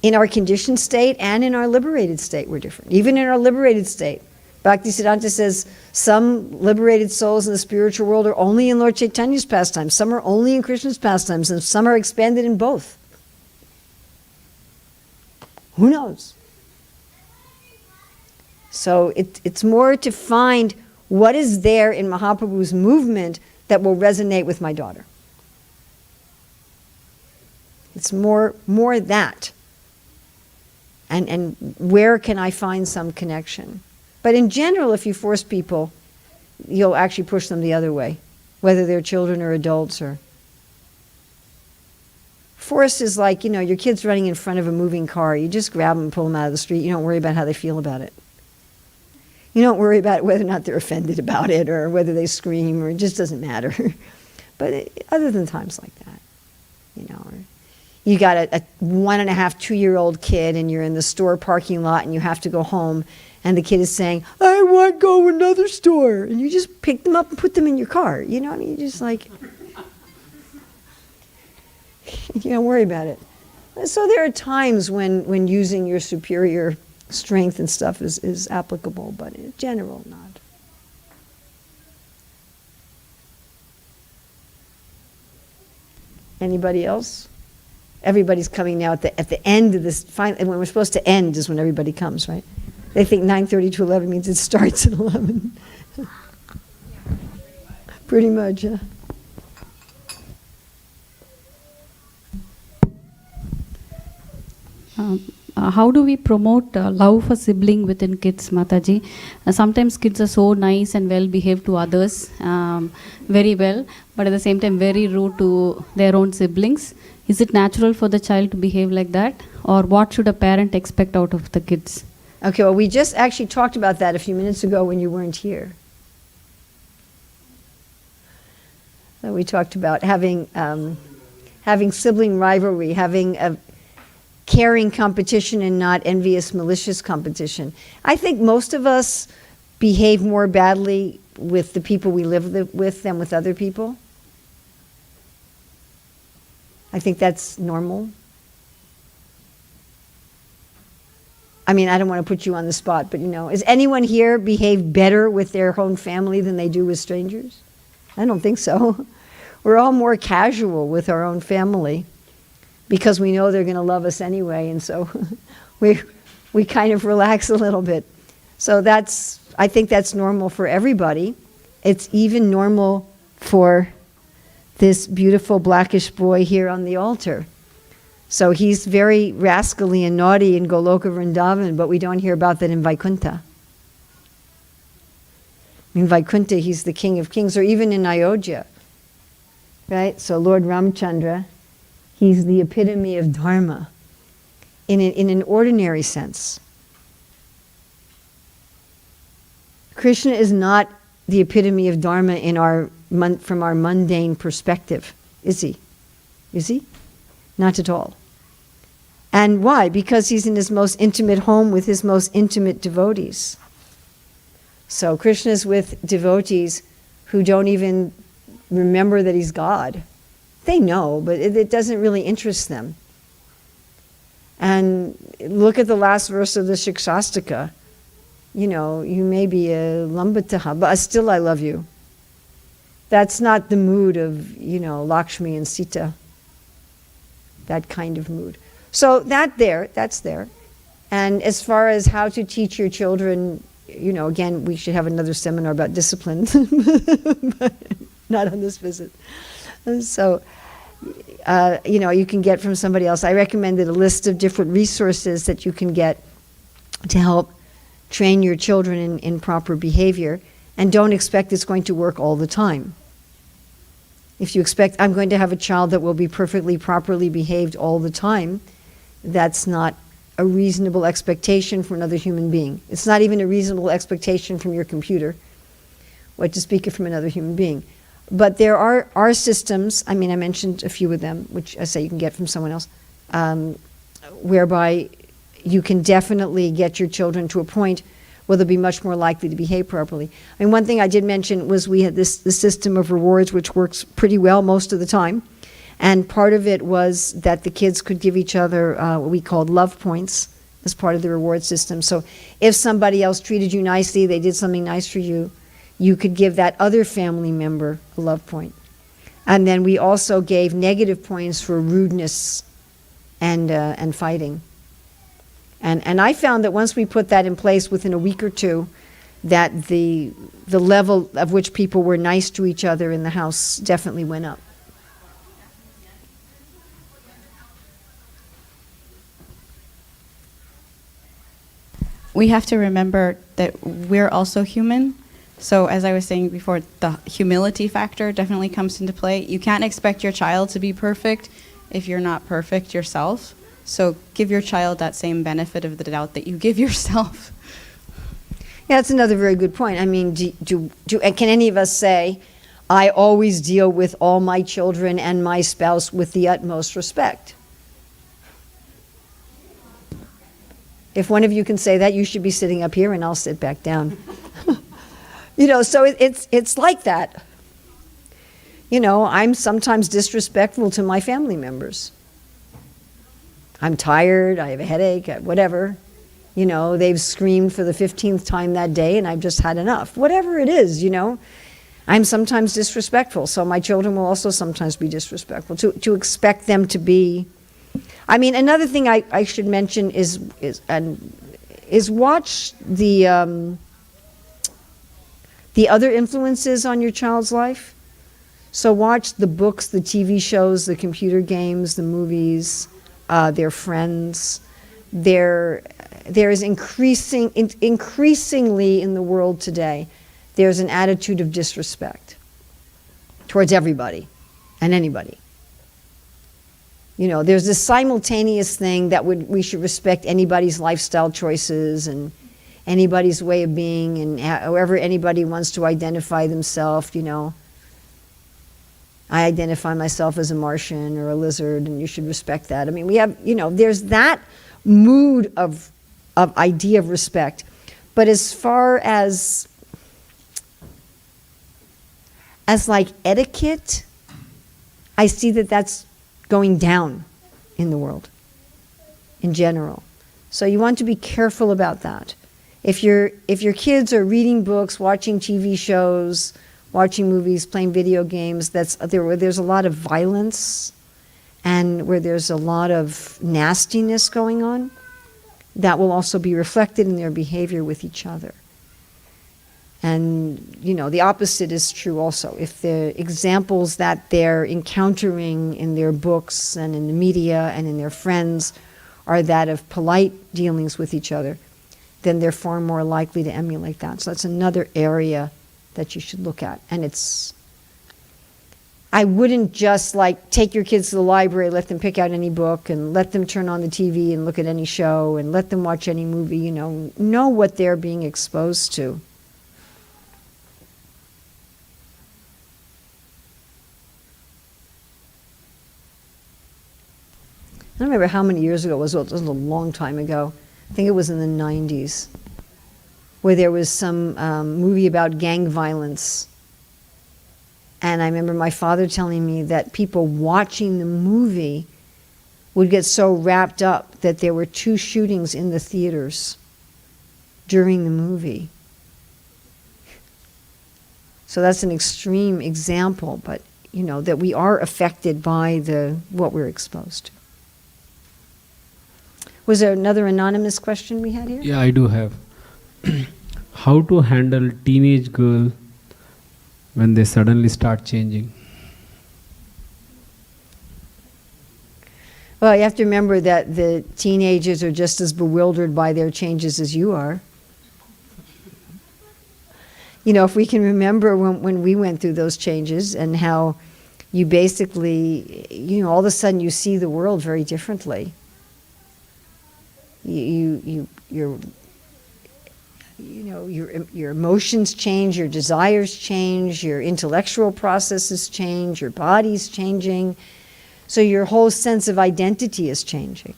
in our conditioned state and in our liberated state. We're different. Even in our liberated state. Bhaktisiddhanta says some liberated souls in the spiritual world are only in Lord Chaitanya's pastimes, some are only in Krishna's pastimes, and some are expanded in both. Who knows? So it's more to find what is there in Mahaprabhu's movement that will resonate with my daughter. It's more that. And where can I find some connection? But in general, if you force people, you'll actually push them the other way, whether they're children or adults. Or force is like, your kid's running in front of a moving car. You just grab them and pull them out of the street. You don't worry about how they feel about it. You don't worry about whether or not they're offended about it or whether they scream, or it just doesn't matter. But other than times like that, or you got a 1.5, 2-year-old kid and you're in the store parking lot and you have to go home, and the kid is saying, I want to go to another store. And you just pick them up and put them in your car. You just like, you don't worry about it. So there are times when using your superior strength and stuff is applicable, but in general, not. Anybody else? Everybody's coming now at the end of this. When we're supposed to end is when everybody comes, right? They think 9:30 to 11 means it starts at 11. Pretty much, yeah. How do we promote love for sibling within kids, Mataji? Sometimes kids are so nice and well behaved to others, very well, but at the same time very rude to their own siblings. Is it natural for the child to behave like that? Or what should a parent expect out of the kids? Okay, well, we just actually talked about that a few minutes ago when you weren't here. So we talked about having sibling rivalry, having a caring competition and not envious, malicious competition. I think most of us behave more badly with the people we live with than with other people. I think that's normal. I don't want to put you on the spot, but is anyone here behave better with their own family than they do with strangers? I don't think so. We're all more casual with our own family. because we know they're going to love us anyway, and so we kind of relax a little bit. So I think that's normal for everybody. It's even normal for this beautiful blackish boy here on the altar. So he's very rascally and naughty in Goloka Vrindavan, but we don't hear about that in Vaikuntha. In Vaikuntha, he's the king of kings, or even in Ayodhya, right? So Lord Ramchandra, he's the epitome of dharma in an ordinary sense. Krishna is not the epitome of dharma from our mundane perspective, is he? Is he? Not at all. And why? Because he's in his most intimate home with his most intimate devotees. So Krishna's with devotees who don't even remember that he's God. They know, but it doesn't really interest them. And look at the last verse of the Shikshastaka. You know, you may be a lambataha, but still I love you. That's not the mood of, Lakshmi and Sita. That kind of mood. So that's there. And as far as how to teach your children, again, we should have another seminar about discipline, but not on this visit. So, you can get from somebody else. I recommended a list of different resources that you can get to help train your children in proper behavior, and don't expect it's going to work all the time. If you expect, I'm going to have a child that will be perfectly, properly behaved all the time, that's not a reasonable expectation for another human being. It's not even a reasonable expectation from your computer, what to speak of from another human being. But there are systems, I mentioned a few of them, which I say you can get from someone else, whereby you can definitely get your children to a point where they'll be much more likely to behave properly. One thing I did mention was we had this system of rewards which works pretty well most of the time. And part of it was that the kids could give each other what we called love points as part of the reward system. So if somebody else treated you nicely, they did something nice for you, you could give that other family member a love point. And then we also gave negative points for rudeness and fighting. And I found that once we put that in place within a week or two, that the level of which people were nice to each other in the house definitely went up. We have to remember that we're also human. So as I was saying before, the humility factor definitely comes into play. You can't expect your child to be perfect if you're not perfect yourself. So give your child that same benefit of the doubt that you give yourself. Yeah, that's another very good point. Can any of us say, I always deal with all my children and my spouse with the utmost respect? If one of you can say that, you should be sitting up here and I'll sit back down. So it's like that. I'm sometimes disrespectful to my family members. I'm tired, I have a headache, whatever. They've screamed for the 15th time that day and I've just had enough. Whatever it is, I'm sometimes disrespectful, so my children will also sometimes be disrespectful. To expect them to be... another thing I should mention is watch the other influences on your child's life. So watch the books, the TV shows, the computer games, the movies, their friends. There is increasingly in the world today, there's an attitude of disrespect towards everybody and anybody. There's this simultaneous thing that we should respect anybody's lifestyle choices and anybody's way of being and however anybody wants to identify themselves, I identify myself as a Martian or a lizard, and you should respect that. We have, there's that mood of idea of respect. But as far as like etiquette, I see that that's going down in the world in general. So you want to be careful about that. If your kids are reading books, watching TV shows, watching movies, playing video games, there's a lot of violence and where there's a lot of nastiness going on, that will also be reflected in their behavior with each other. And, the opposite is true also. If the examples that they're encountering in their books and in the media and in their friends are that of polite dealings with each other, then they're far more likely to emulate that. So that's another area that you should look at. And I wouldn't just take your kids to the library, let them pick out any book, and let them turn on the TV and look at any show, and let them watch any movie, know what they're being exposed to. I don't remember how many years ago it was. Well, it was a long time ago. I think it was in the 90s, where there was some movie about gang violence. And I remember my father telling me that people watching the movie would get so wrapped up that there were 2 shootings in the theaters during the movie. So that's an extreme example, but that we are affected by what we're exposed to. Was there another anonymous question we had here? Yeah, I do have. How to handle teenage girl when they suddenly start changing? Well, you have to remember that the teenagers are just as bewildered by their changes as you are. If we can remember when we went through those changes and how you basically, all of a sudden you see the world very differently. Your emotions change, your desires change, your intellectual processes change, your body's changing. So your whole sense of identity is changing.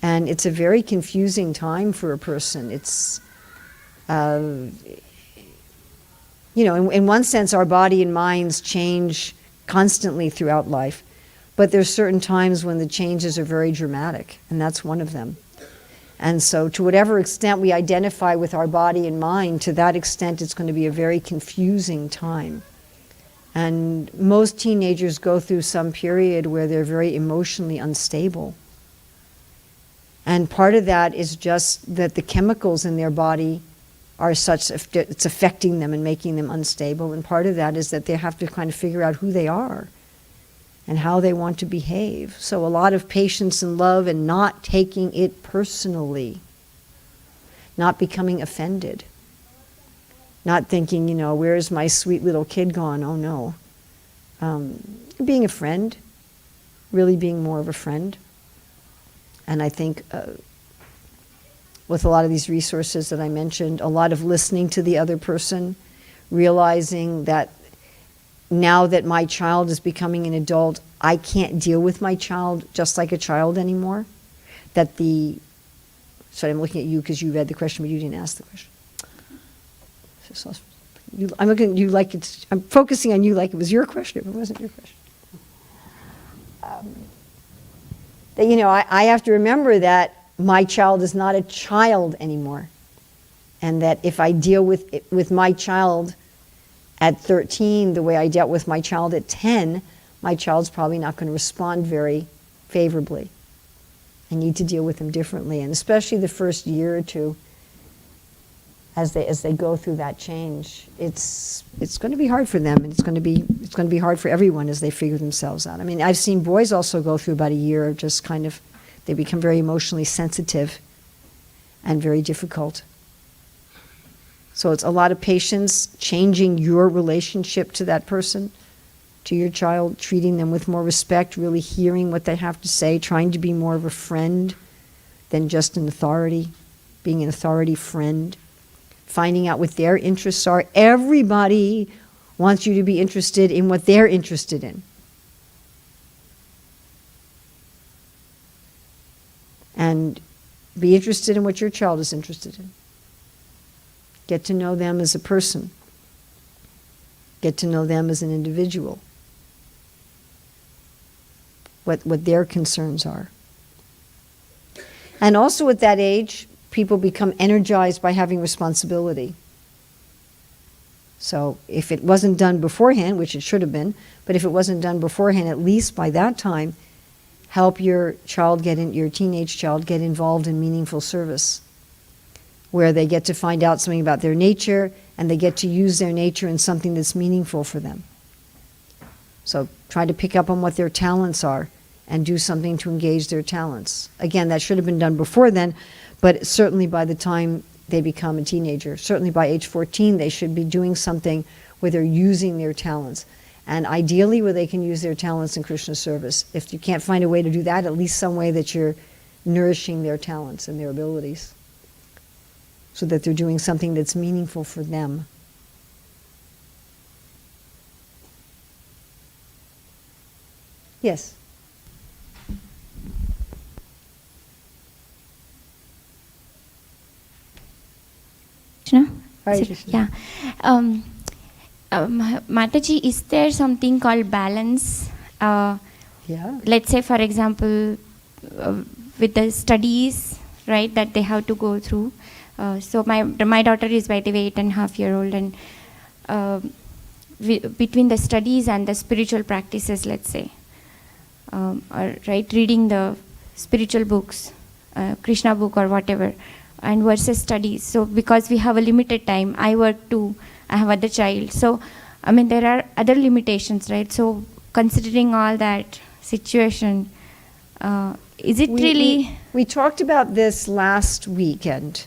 And it's a very confusing time for a person. It's, in one sense, our body and minds change constantly throughout life. But there's certain times when the changes are very dramatic, and that's one of them. And so to whatever extent we identify with our body and mind, to that extent it's going to be a very confusing time. And most teenagers go through some period where they're very emotionally unstable. And part of that is just that the chemicals in their body are such, it's affecting them and making them unstable. And part of that is that they have to kind of figure out who they are and how they want to behave. So a lot of patience and love and not taking it personally, not becoming offended, not thinking, where's my sweet little kid gone? Oh no. Being a friend, really being more of a friend. And I think with a lot of these resources that I mentioned, a lot of listening to the other person, realizing that now that my child is becoming an adult, I can't deal with my child just like a child anymore. Sorry, I'm looking at you because you read the question, but you didn't ask the question. I'm looking at you like I'm focusing on you like it was your question, if it wasn't your question. I have to remember that my child is not a child anymore. And that if I deal with my child at 13, the way I dealt with my child at 10, my child's probably not going to respond very favorably. I need to deal with them differently, and especially the first year or two, as they go through that change, it's going to be hard for them, and it's going to be hard for everyone as they figure themselves out. I mean, I've seen boys also go through about a year of just kind of, they become very emotionally sensitive and very difficult. So it's a lot of patience, changing your relationship to that person, to your child, treating them with more respect, really hearing what they have to say, trying to be more of a friend than just an authority, being an authority friend, finding out what their interests are. Everybody wants you to be interested in what they're interested in. And be interested in what your child is interested in. Get to know them as a person. Get to know them as an individual. What their concerns are. And also at that age, people become energized by having responsibility. So if it wasn't done beforehand, which it should have been, but if it wasn't done beforehand, at least by that time, help your teenage child get involved in meaningful service, where they get to find out something about their nature and they get to use their nature in something that's meaningful for them. So try to pick up on what their talents are and do something to engage their talents. Again, that should have been done before then, but certainly by the time they become a teenager, certainly by age 14, they should be doing something where they're using their talents. And ideally where they can use their talents in Krishna service. If you can't find a way to do that, at least some way that you're nourishing their talents and their abilities, so that they're doing something that's meaningful for them. Yes? Krishna? Hare Krishna. Yeah. Mataji, is there something called balance? Yeah. Let's say, for example, with the studies, right, that they have to go through. So my daughter is, by the way, 8.5-year-old, and between the studies and the spiritual practices, let's say, or right, reading the spiritual books, Krishna book or whatever, and versus studies. So because we have a limited time, I work too, I have other child. So, I mean, there are other limitations, right? So considering all that situation, is it really... We talked about this last weekend.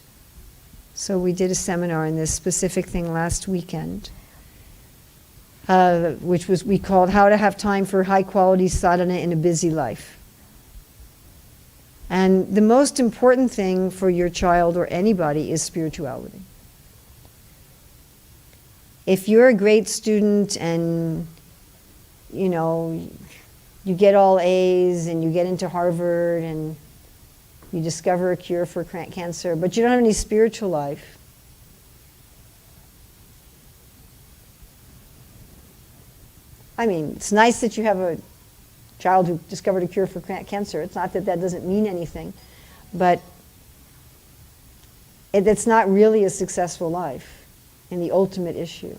So we did a seminar on this specific thing last weekend, which we called How to Have Time for High Quality Sadhana in a Busy Life. And the most important thing for your child or anybody is spirituality. If you're a great student and, you know, you get all A's and you get into Harvard and you discover a cure for cancer, but you don't have any spiritual life, I mean, it's nice that you have a child who discovered a cure for cancer. It's not that that doesn't mean anything, but it's not really a successful life in the ultimate issue.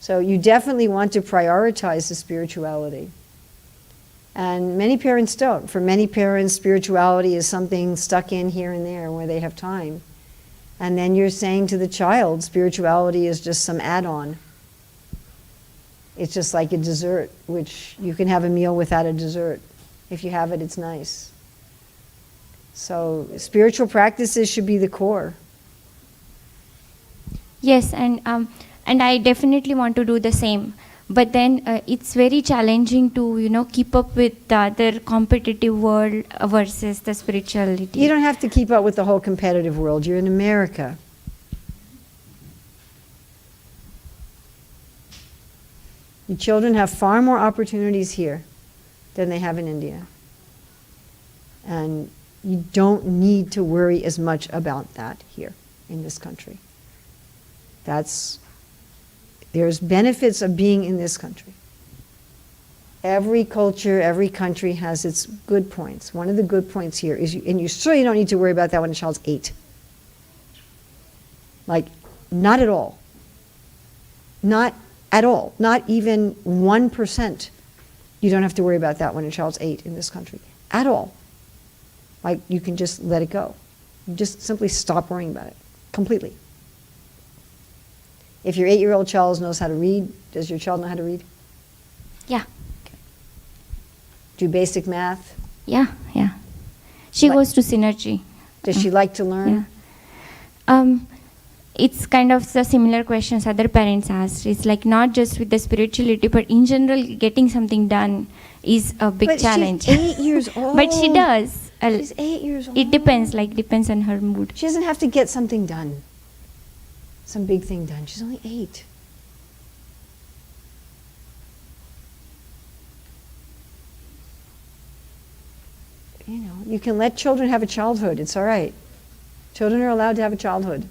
So you definitely want to prioritize the spirituality. And many parents don't. For many parents, spirituality is something stuck in here and there where they have time. And then you're saying to the child, spirituality is just some add-on. It's just like a dessert, which you can have a meal without a dessert. If you have it, it's nice. So spiritual practices should be the core. Yes, and I definitely want to do the same. But then it's very challenging to, you know, keep up with the other competitive world versus the spirituality. You don't have to keep up with the whole competitive world. You're in America. Your children have far more opportunities here than they have in India. And you don't need to worry as much about that here in this country. There's benefits of being in this country. Every culture, every country has its good points. One of the good points here is, and you certainly don't need to worry about that when a child's 8. Like, not at all. Not at all. Not even 1%. You don't have to worry about that when a child's 8 in this country. At all. Like, you can just let it go. You just simply stop worrying about it. Completely. If your 8-year-old child knows how to read, does your child know how to read? Yeah. Do basic math? Yeah. She goes to Synergy. Does she like to learn? Yeah. It's kind of the similar questions other parents asked. It's like not just with the spirituality, but in general, getting something done is a big challenge. She's 8 years old. But she does. She's 8 years old. It depends on her mood. She doesn't have to get something done. Some big thing done. She's only 8. You know, you can let children have a childhood. It's all right. Children are allowed to have a childhood.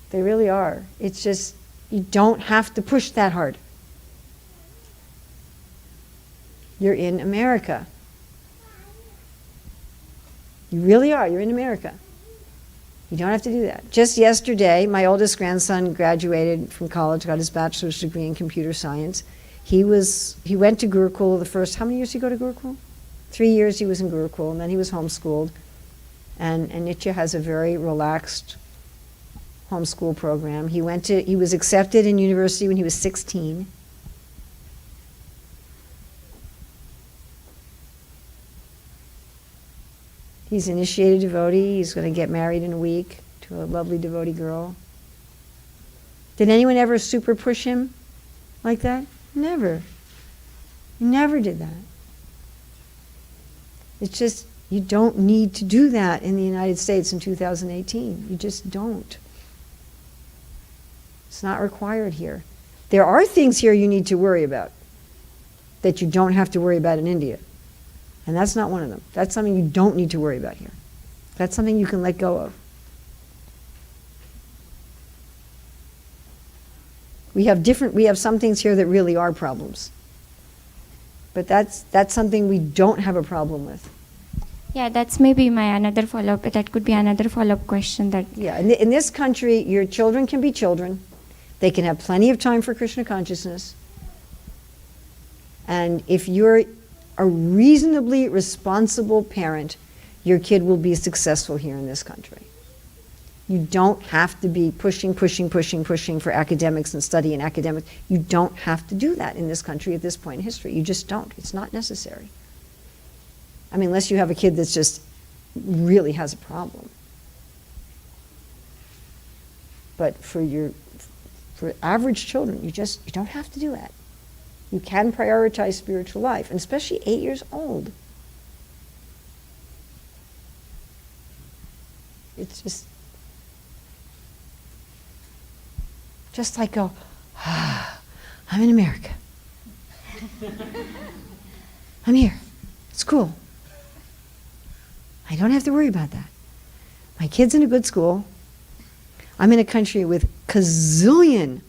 They really are. It's just, you don't have to push that hard. You're in America. You really are. You're in America. You don't have to do that. Just yesterday, my oldest grandson graduated from college, got his bachelor's degree in computer science. He went to Gurukul the first, how many years did he go to Gurukul? 3 years he was in Gurukul, and then he was homeschooled. And Nitya has a very relaxed homeschool program. He was accepted in university when he was 16. He's an initiated devotee. He's going to get married in a week to a lovely devotee girl. Did anyone ever super push him like that? Never. Never did that. It's just, you don't need to do that in the United States in 2018. You just don't. It's not required here. There are things here you need to worry about that you don't have to worry about in India. And that's not one of them. That's something you don't need to worry about here. That's something you can let go of. We have some things here that really are problems. But that's something we don't have a problem with. Yeah, that's maybe my another follow-up. That could be another follow-up question that... Yeah, in this country, your children can be children. They can have plenty of time for Krishna consciousness. And if you're a reasonably responsible parent, your kid will be successful here in this country. You don't have to be pushing for academics and study in academics. You don't have to do that in this country at this point in history. You just don't. It's not necessary. I mean, unless you have a kid that's just really has a problem. But for average children, you don't have to do that. You can prioritize spiritual life, and especially 8 years old. It's just like go, I'm in America. I'm here. It's cool. I don't have to worry about that. My kid's in a good school. I'm in a country with gazillion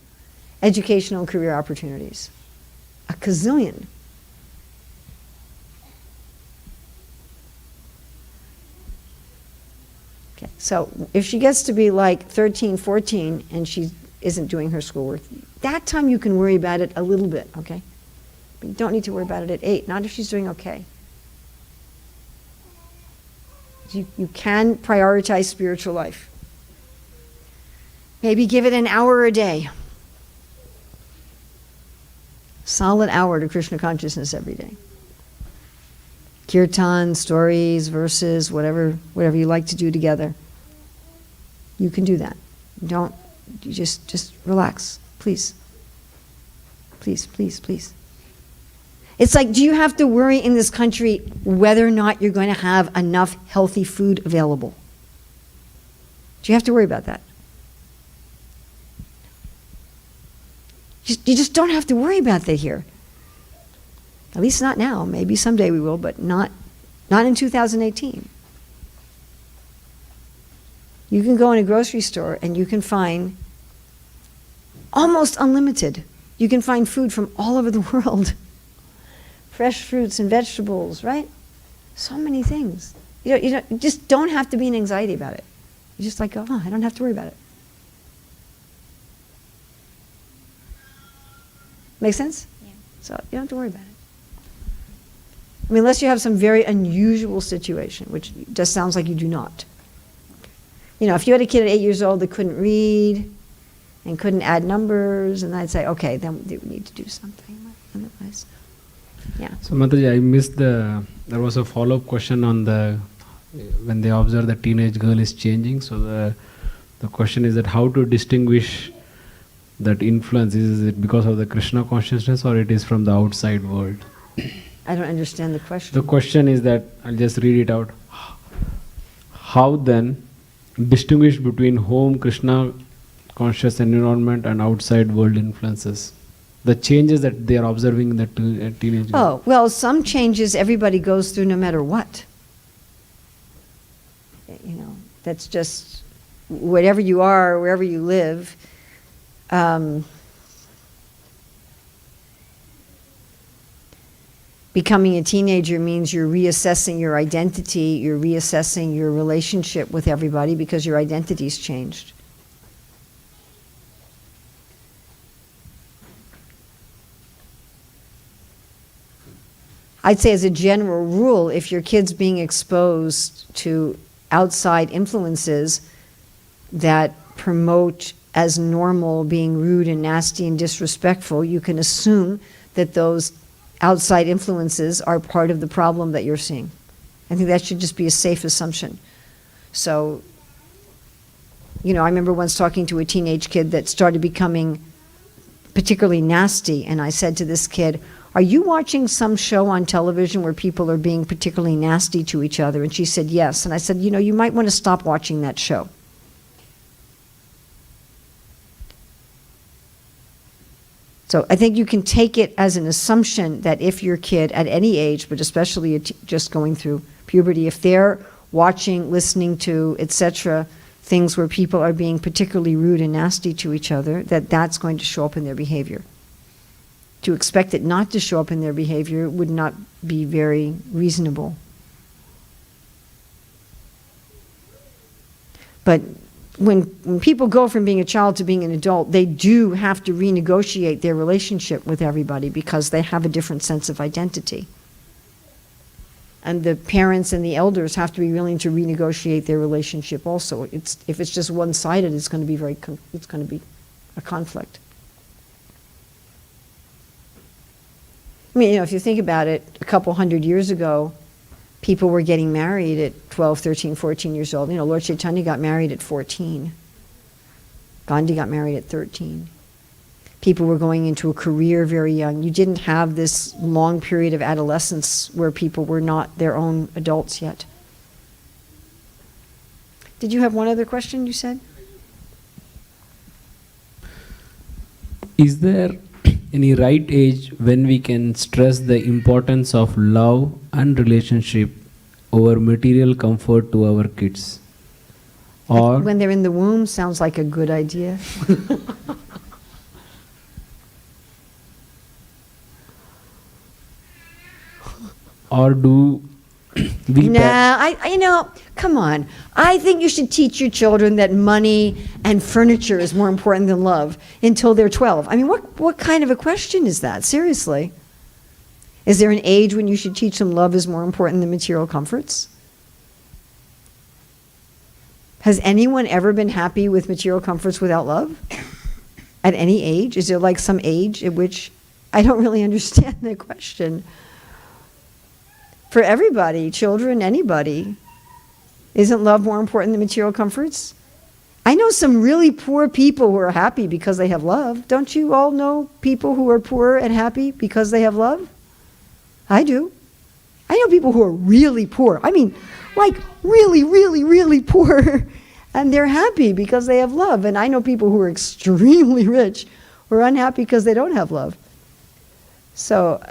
educational and career opportunities. A gazillion. Okay, so if she gets to be like 13, 14, and she isn't doing her schoolwork, that time you can worry about it a little bit, okay? But you don't need to worry about it at 8, not if she's doing okay. You can prioritize spiritual life. Maybe give it an hour a day. Solid hour to Krishna consciousness every day. Kirtan, stories, verses, whatever you like to do together. You can do that. You just relax, please. Please, please, please. It's like, do you have to worry in this country whether or not you're going to have enough healthy food available? Do you have to worry about that? You just don't have to worry about that here. At least not now. Maybe someday we will, but not in 2018. You can go in a grocery store and you can find almost unlimited. You can find food from all over the world. Fresh fruits and vegetables, right? So many things. You just don't have to be in anxiety about it. You just like go, oh, I don't have to worry about it. Make sense? Yeah. So you don't have to worry about it. I mean, unless you have some very unusual situation, which just sounds like you do not. You know, if you had a kid at 8 years old that couldn't read and couldn't add numbers, and I'd say, okay, then we need to do something. Otherwise, yeah. So Mataji, I missed there was a follow-up question on when they observe the teenage girl is changing. So the question is that how to distinguish that influence? Is it because of the Krishna consciousness or it is from the outside world? I don't understand the question. The question is that, I'll just read it out. How then distinguish between home, Krishna conscious environment and outside world influences? The changes that they are observing in the teenage girl. Oh, well, some changes everybody goes through no matter what. You know, that's just whatever you are, wherever you live. Becoming a teenager means you're reassessing your identity, you're reassessing your relationship with everybody because your identity's changed. I'd say as a general rule, if your kid's being exposed to outside influences that promote as normal being rude and nasty and disrespectful, you can assume that those outside influences are part of the problem that you're seeing. I think that should just be a safe assumption. So, I remember once talking to a teenage kid that started becoming particularly nasty, and I said to this kid, "Are you watching some show on television where people are being particularly nasty to each other?" And she said, "Yes." And I said, "You might want to stop watching that show." So I think you can take it as an assumption that if your kid at any age, but especially just going through puberty, if they're watching, listening to, etc., things where people are being particularly rude and nasty to each other, that's going to show up in their behavior. To expect it not to show up in their behavior would not be very reasonable. But when people go from being a child to being an adult, they do have to renegotiate their relationship with everybody because they have a different sense of identity. And the parents and the elders have to be willing to renegotiate their relationship also. If it's just one-sided, it's going to be a conflict. I mean, if you think about it, a couple hundred years ago, people were getting married at 12, 13, 14 years old. Lord Chaitanya got married at 14. Gandhi got married at 13. People were going into a career very young. You didn't have this long period of adolescence where people were not their own adults yet. Did you have one other question you said? Is there any right age when we can stress the importance of love and relationship over material comfort to our kids? Or when they're in the womb sounds like a good idea. or do we come on. I think you should teach your children that money and furniture is more important than love until they're 12. I mean, what kind of a question is that? Seriously. Is there an age when you should teach them love is more important than material comforts? Has anyone ever been happy with material comforts without love? At any age? Is there like some age at which, I don't really understand the question. For everybody, children, anybody, isn't love more important than material comforts? I know some really poor people who are happy because they have love. Don't you all know people who are poor and happy because they have love? I do. I know people who are really poor. I mean, like really, really, really poor, and they're happy because they have love. And I know people who are extremely rich who are unhappy because they don't have love. So,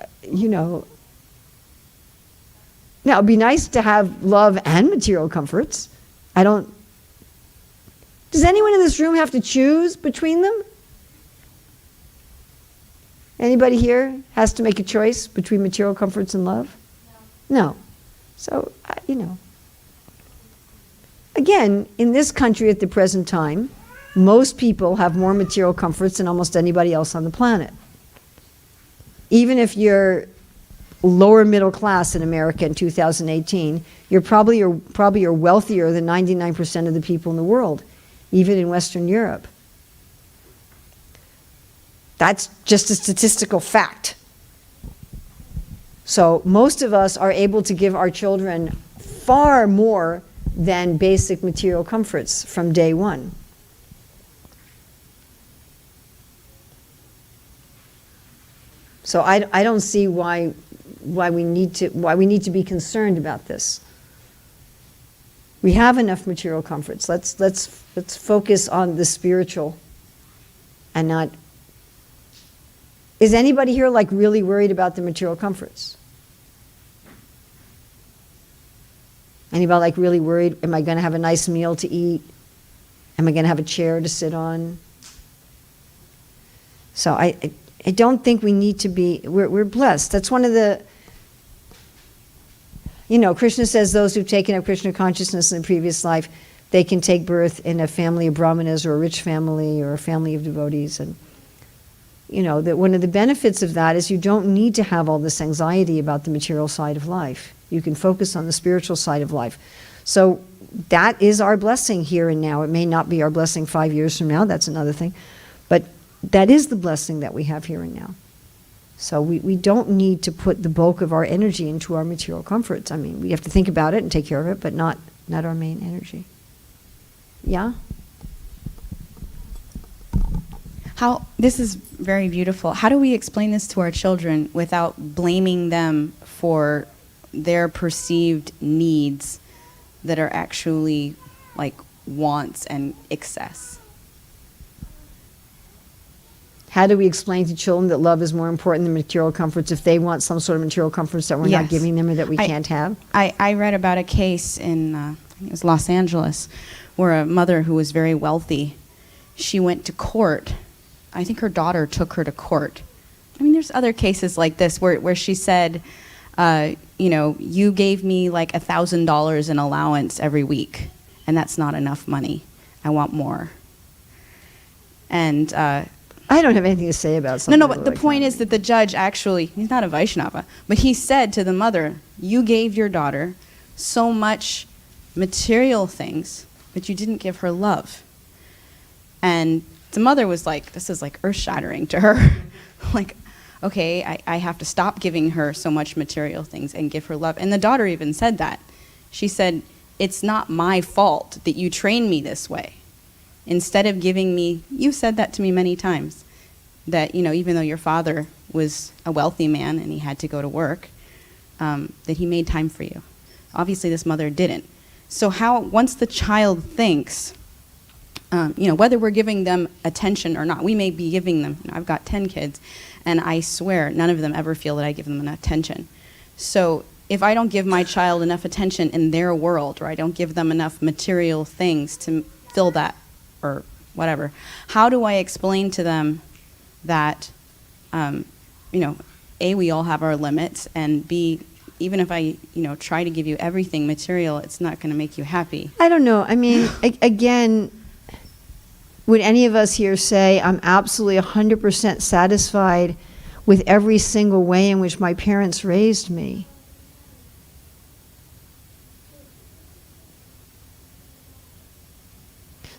now, it'd be nice to have love and material comforts. Does anyone in this room have to choose between them? Anybody here has to make a choice between material comforts and love? No. So, Again, in this country at the present time, most people have more material comforts than almost anybody else on the planet. Even if you're lower middle class in America in 2018, you're probably are wealthier than 99% of the people in the world, even in Western Europe. That's just a statistical fact. So most of us are able to give our children far more than basic material comforts from day one. So I don't see why we need to be concerned about this. We have enough material comforts. Let's focus on the spiritual and not. Is anybody here like really worried about the material comforts? Anybody like really worried? Am I going to have a nice meal to eat? Am I going to have a chair to sit on? So I don't think we need to be. We're blessed. That's one of the. Krishna says those who've taken up Krishna consciousness in a previous life, they can take birth in a family of brahmanas or a rich family or a family of devotees. And You know, that one of the benefits of that is you don't need to have all this anxiety about the material side of life. You can focus on the spiritual side of life. So that is our blessing here and now. It may not be our blessing 5 years from now, that's another thing. But that is the blessing that we have here and now. So we don't need to put the bulk of our energy into our material comforts. I mean, we have to think about it and take care of it, but not our main energy. Yeah? This is very beautiful. How do we explain this to our children without blaming them for their perceived needs that are actually like wants and excess? How do we explain to children that love is more important than material comforts if they want some sort of material comforts that we're not Yes. giving them or that we can't have? I read about a case in I think it was Los Angeles where a mother who was very wealthy, she went to court. I think her daughter took her to court. I mean, there's other cases like this where she said, you know, you gave me like $1,000 in allowance every week, and that's not enough money. I want more. And I don't have anything to say about something. no, but the point is that the judge actually, he's not a Vaishnava, but he said to the mother, you gave your daughter so much material things, but you didn't give her love. And the mother was like, this is like earth-shattering to her. Like, okay, I have to stop giving her so much material things and give her love. And the daughter even said that. She said, it's not my fault that you train me this way. Instead of giving me, you said that to me many times, that, you know, even though your father was a wealthy man and he had to go to work, that he made time for you. Obviously, this mother didn't. So once the child thinks, you know, whether we're giving them attention or not, we may be giving them, you know, I've got 10 kids, and I swear none of them ever feel that I give them enough attention. So if I don't give my child enough attention in their world, or I don't give them enough material things to fill that, or whatever, how do I explain to them that, you know, A, we all have our limits, and B, even if I, you know, try to give you everything material, it's not going to make you happy. I don't know. I mean, again, would any of us here say, I'm absolutely 100% satisfied with every single way in which my parents raised me?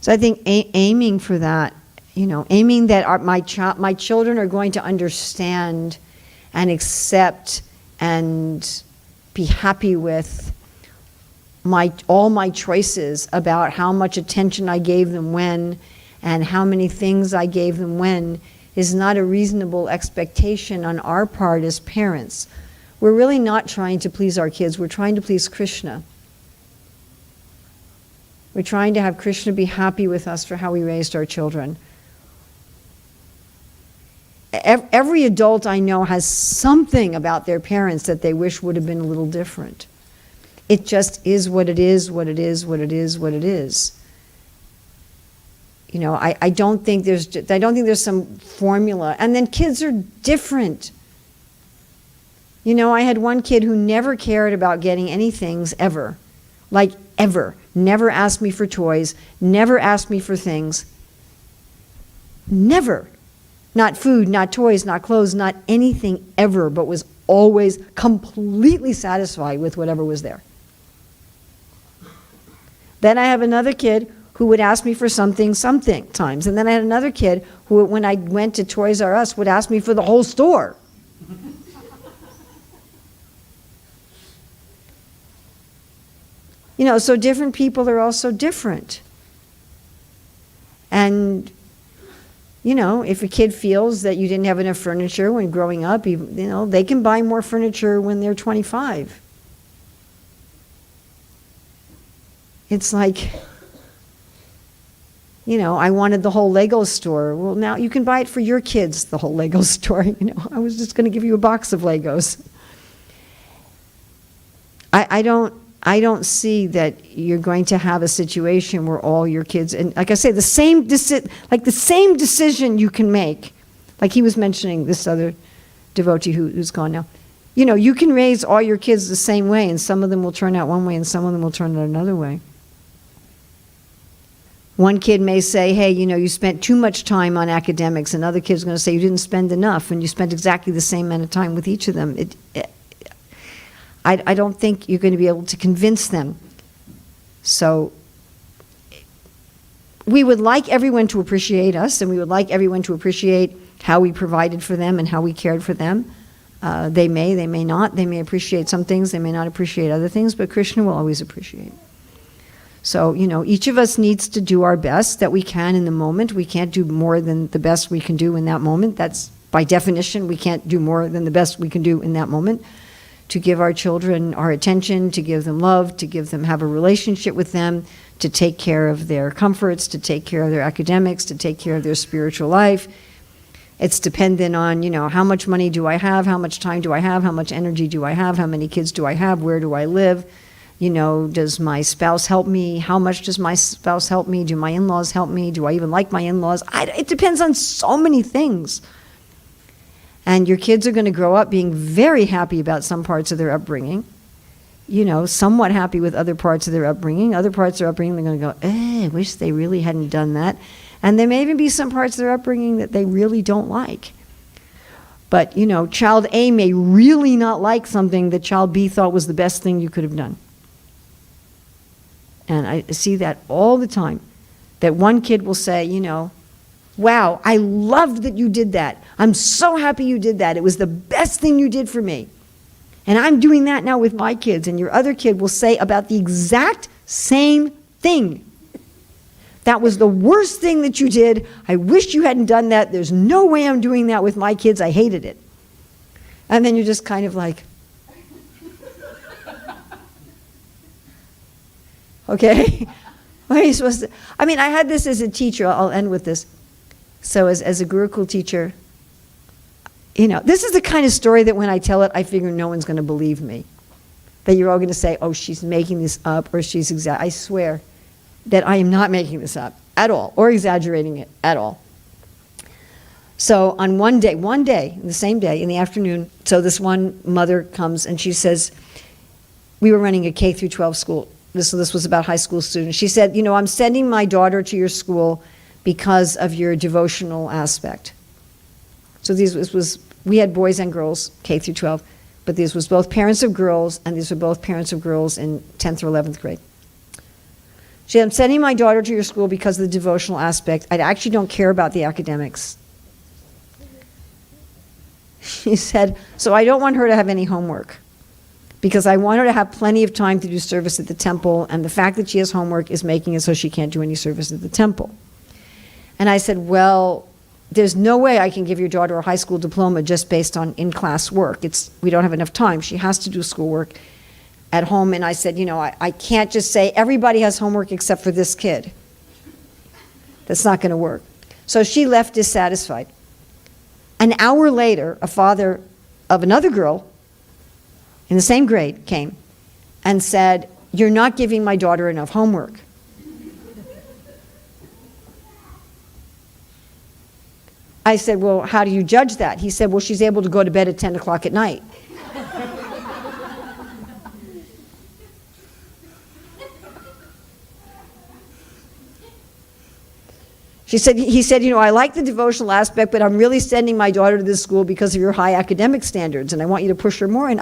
So I think aiming for that, you know, aiming that my children are going to understand and accept and be happy with all my choices about how much attention I gave them when and how many things I gave them when is not a reasonable expectation on our part as parents. We're really not trying to please our kids. We're trying to please Krishna. We're trying to have Krishna be happy with us for how we raised our children. Every adult I know has something about their parents that they wish would have been a little different. It just is what it is, what it is, what it is, what it is. You know, I don't think there's some formula. And then kids are different. You know, I had one kid who never cared about getting any things ever. Like ever. Never asked me for toys, never asked me for things. Never. Not food, not toys, not clothes, not anything ever, but was always completely satisfied with whatever was there. Then I have another kid who would ask me for something times. And then I had another kid who, when I went to Toys R Us, would ask me for the whole store. You know, so different people are also different. And, you know, if a kid feels that you didn't have enough furniture when growing up, you know, they can buy more furniture when they're 25. It's like, you know, I wanted the whole Lego store. Well, now you can buy it for your kids, the whole Lego store. You know, I was just going to give you a box of Legos. I don't see that you're going to have a situation where all your kids, and like I say, the same decision you can make, like he was mentioning this other devotee who's gone now. You know, you can raise all your kids the same way, and some of them will turn out one way, and some of them will turn out another way. One kid may say, hey, you spent too much time on academics. Another kid's going to say you didn't spend enough, and you spent exactly the same amount of time with each of them. I don't think you're going to be able to convince them. So we would like everyone to appreciate us, and we would like everyone to appreciate how we provided for them and how we cared for them. They may not. They may appreciate some things, they may not appreciate other things, but Krishna will always appreciate. So, each of us needs to do our best that we can in the moment. We can't do more than the best we can do in that moment. That's by definition, we can't do more than the best we can do in that moment. To give our children our attention, to give them love, to have a relationship with them, to take care of their comforts, to take care of their academics, to take care of their spiritual life. It's dependent on, how much money do I have, how much time do I have, how much energy do I have, how many kids do I have, where do I live, does my spouse help me, how much does my spouse help me, do my in-laws help me, do I even like my in-laws? It depends on so many things. And your kids are going to grow up being very happy about some parts of their upbringing, somewhat happy with other parts of their upbringing. Other parts of their upbringing, they're going to go, I wish they really hadn't done that. And there may even be some parts of their upbringing that they really don't like. But, child A may really not like something that child B thought was the best thing you could have done. And I see that all the time, that one kid will say, wow, I loved that you did that. I'm so happy you did that. It was the best thing you did for me. And I'm doing that now with my kids. And your other kid will say about the exact same thing. That was the worst thing that you did. I wish you hadn't done that. There's no way I'm doing that with my kids. I hated it. And then you're just kind of like, okay, what are you supposed to? I had this as a teacher. I'll end with this. So as a Gurukul teacher, this is the kind of story that when I tell it, I figure no one's going to believe me. That you're all going to say, oh, she's making this up, or she's I swear that I am not making this up at all, or exaggerating it at all. So on one day, the same day, in the afternoon, so this one mother comes and she says, we were running a K through 12 school. This was about high school students. She said, I'm sending my daughter to your school because of your devotional aspect. So we had boys and girls, K through 12, but this was both parents of girls, and these were both parents of girls in 10th or 11th grade. She said, I'm sending my daughter to your school because of the devotional aspect. I actually don't care about the academics. She said, so I don't want her to have any homework, because I want her to have plenty of time to do service at the temple, and the fact that she has homework is making it so she can't do any service at the temple. And I said, well, there's no way I can give your daughter a high school diploma just based on in-class work. We don't have enough time. She has to do schoolwork at home. And I said, I can't just say everybody has homework except for this kid. That's not going to work. So she left dissatisfied. An hour later, a father of another girl in the same grade came and said, you're not giving my daughter enough homework. I said, well, how do you judge that? He said, well, she's able to go to bed at 10 o'clock at night. He said, I like the devotional aspect, but I'm really sending my daughter to this school because of your high academic standards, and I want you to push her more. And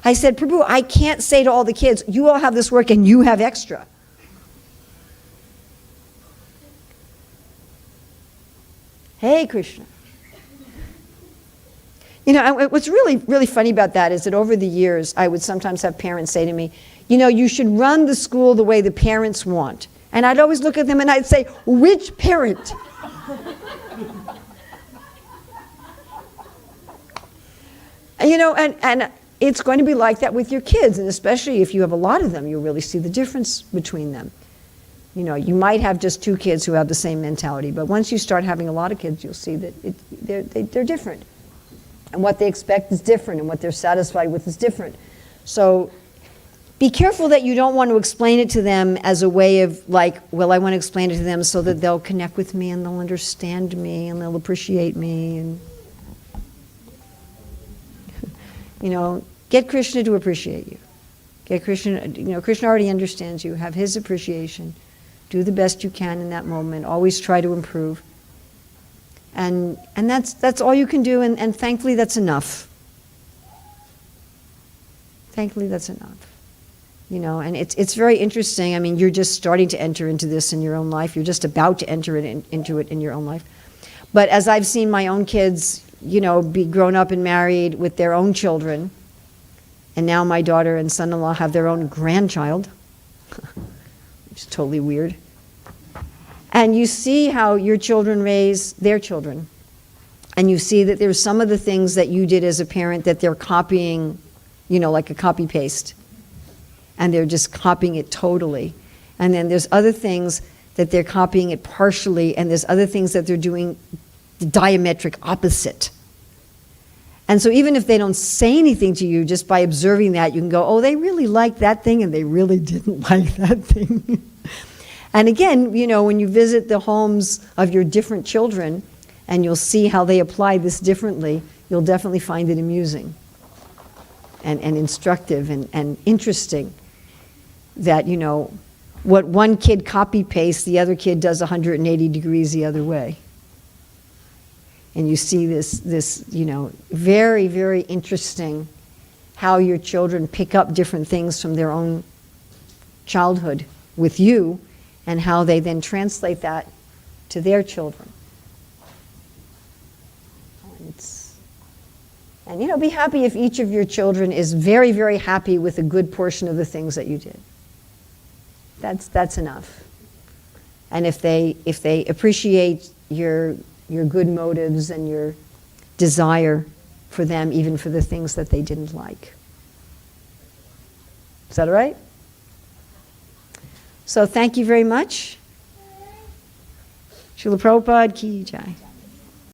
I said, Prabhu, I can't say to all the kids, you all have this work and you have extra. Hey, Krishna. What's really, really funny about that is that over the years, I would sometimes have parents say to me, you should run the school the way the parents want. And I'd always look at them and I'd say, which parent? And it's going to be like that with your kids, and especially if you have a lot of them, you'll really see the difference between them. You might have just two kids who have the same mentality, but once you start having a lot of kids, you'll see that they're different. And what they expect is different, and what they're satisfied with is different. So be careful that you don't want to explain it to them as a way of I want to explain it to them so that they'll connect with me and they'll understand me and they'll appreciate me. And get Krishna to appreciate you. Get Krishna, Krishna already understands you. Have his appreciation. Do the best you can in that moment. Always try to improve. And that's all you can do, and thankfully that's enough. Thankfully that's enough. You know, and it's very interesting. I mean, you're just starting to enter into this in your own life. You're just about to enter into it in your own life. But as I've seen my own kids, you know, be grown up and married with their own children, and now my daughter and son-in-law have their own grandchild, which is totally weird. And you see how your children raise their children. And you see that there's some of the things that you did as a parent that they're copying, you know, like a copy-paste. And they're just copying it totally. And then there's other things that they're copying it partially, and there's other things that they're doing the diametric opposite. And so even if they don't say anything to you, just by observing that, you can go, oh, they really liked that thing, and they really didn't like that thing. And again, you know, when you visit the homes of your different children, and you'll see how they apply this differently, you'll definitely find it amusing and instructive and interesting that, you know, what one kid copy-pastes, the other kid does 180 degrees the other way. And you see this, you know, very, very interesting how your children pick up different things from their own childhood with you, and how they then translate that to their children. And you know, be happy if each of your children is very, very happy with a good portion of the things that you did. That's enough. And if they appreciate your good motives and your desire for them, even for the things that they didn't like. Is that all right? So thank you very much. Srila Prabhupada ki jai.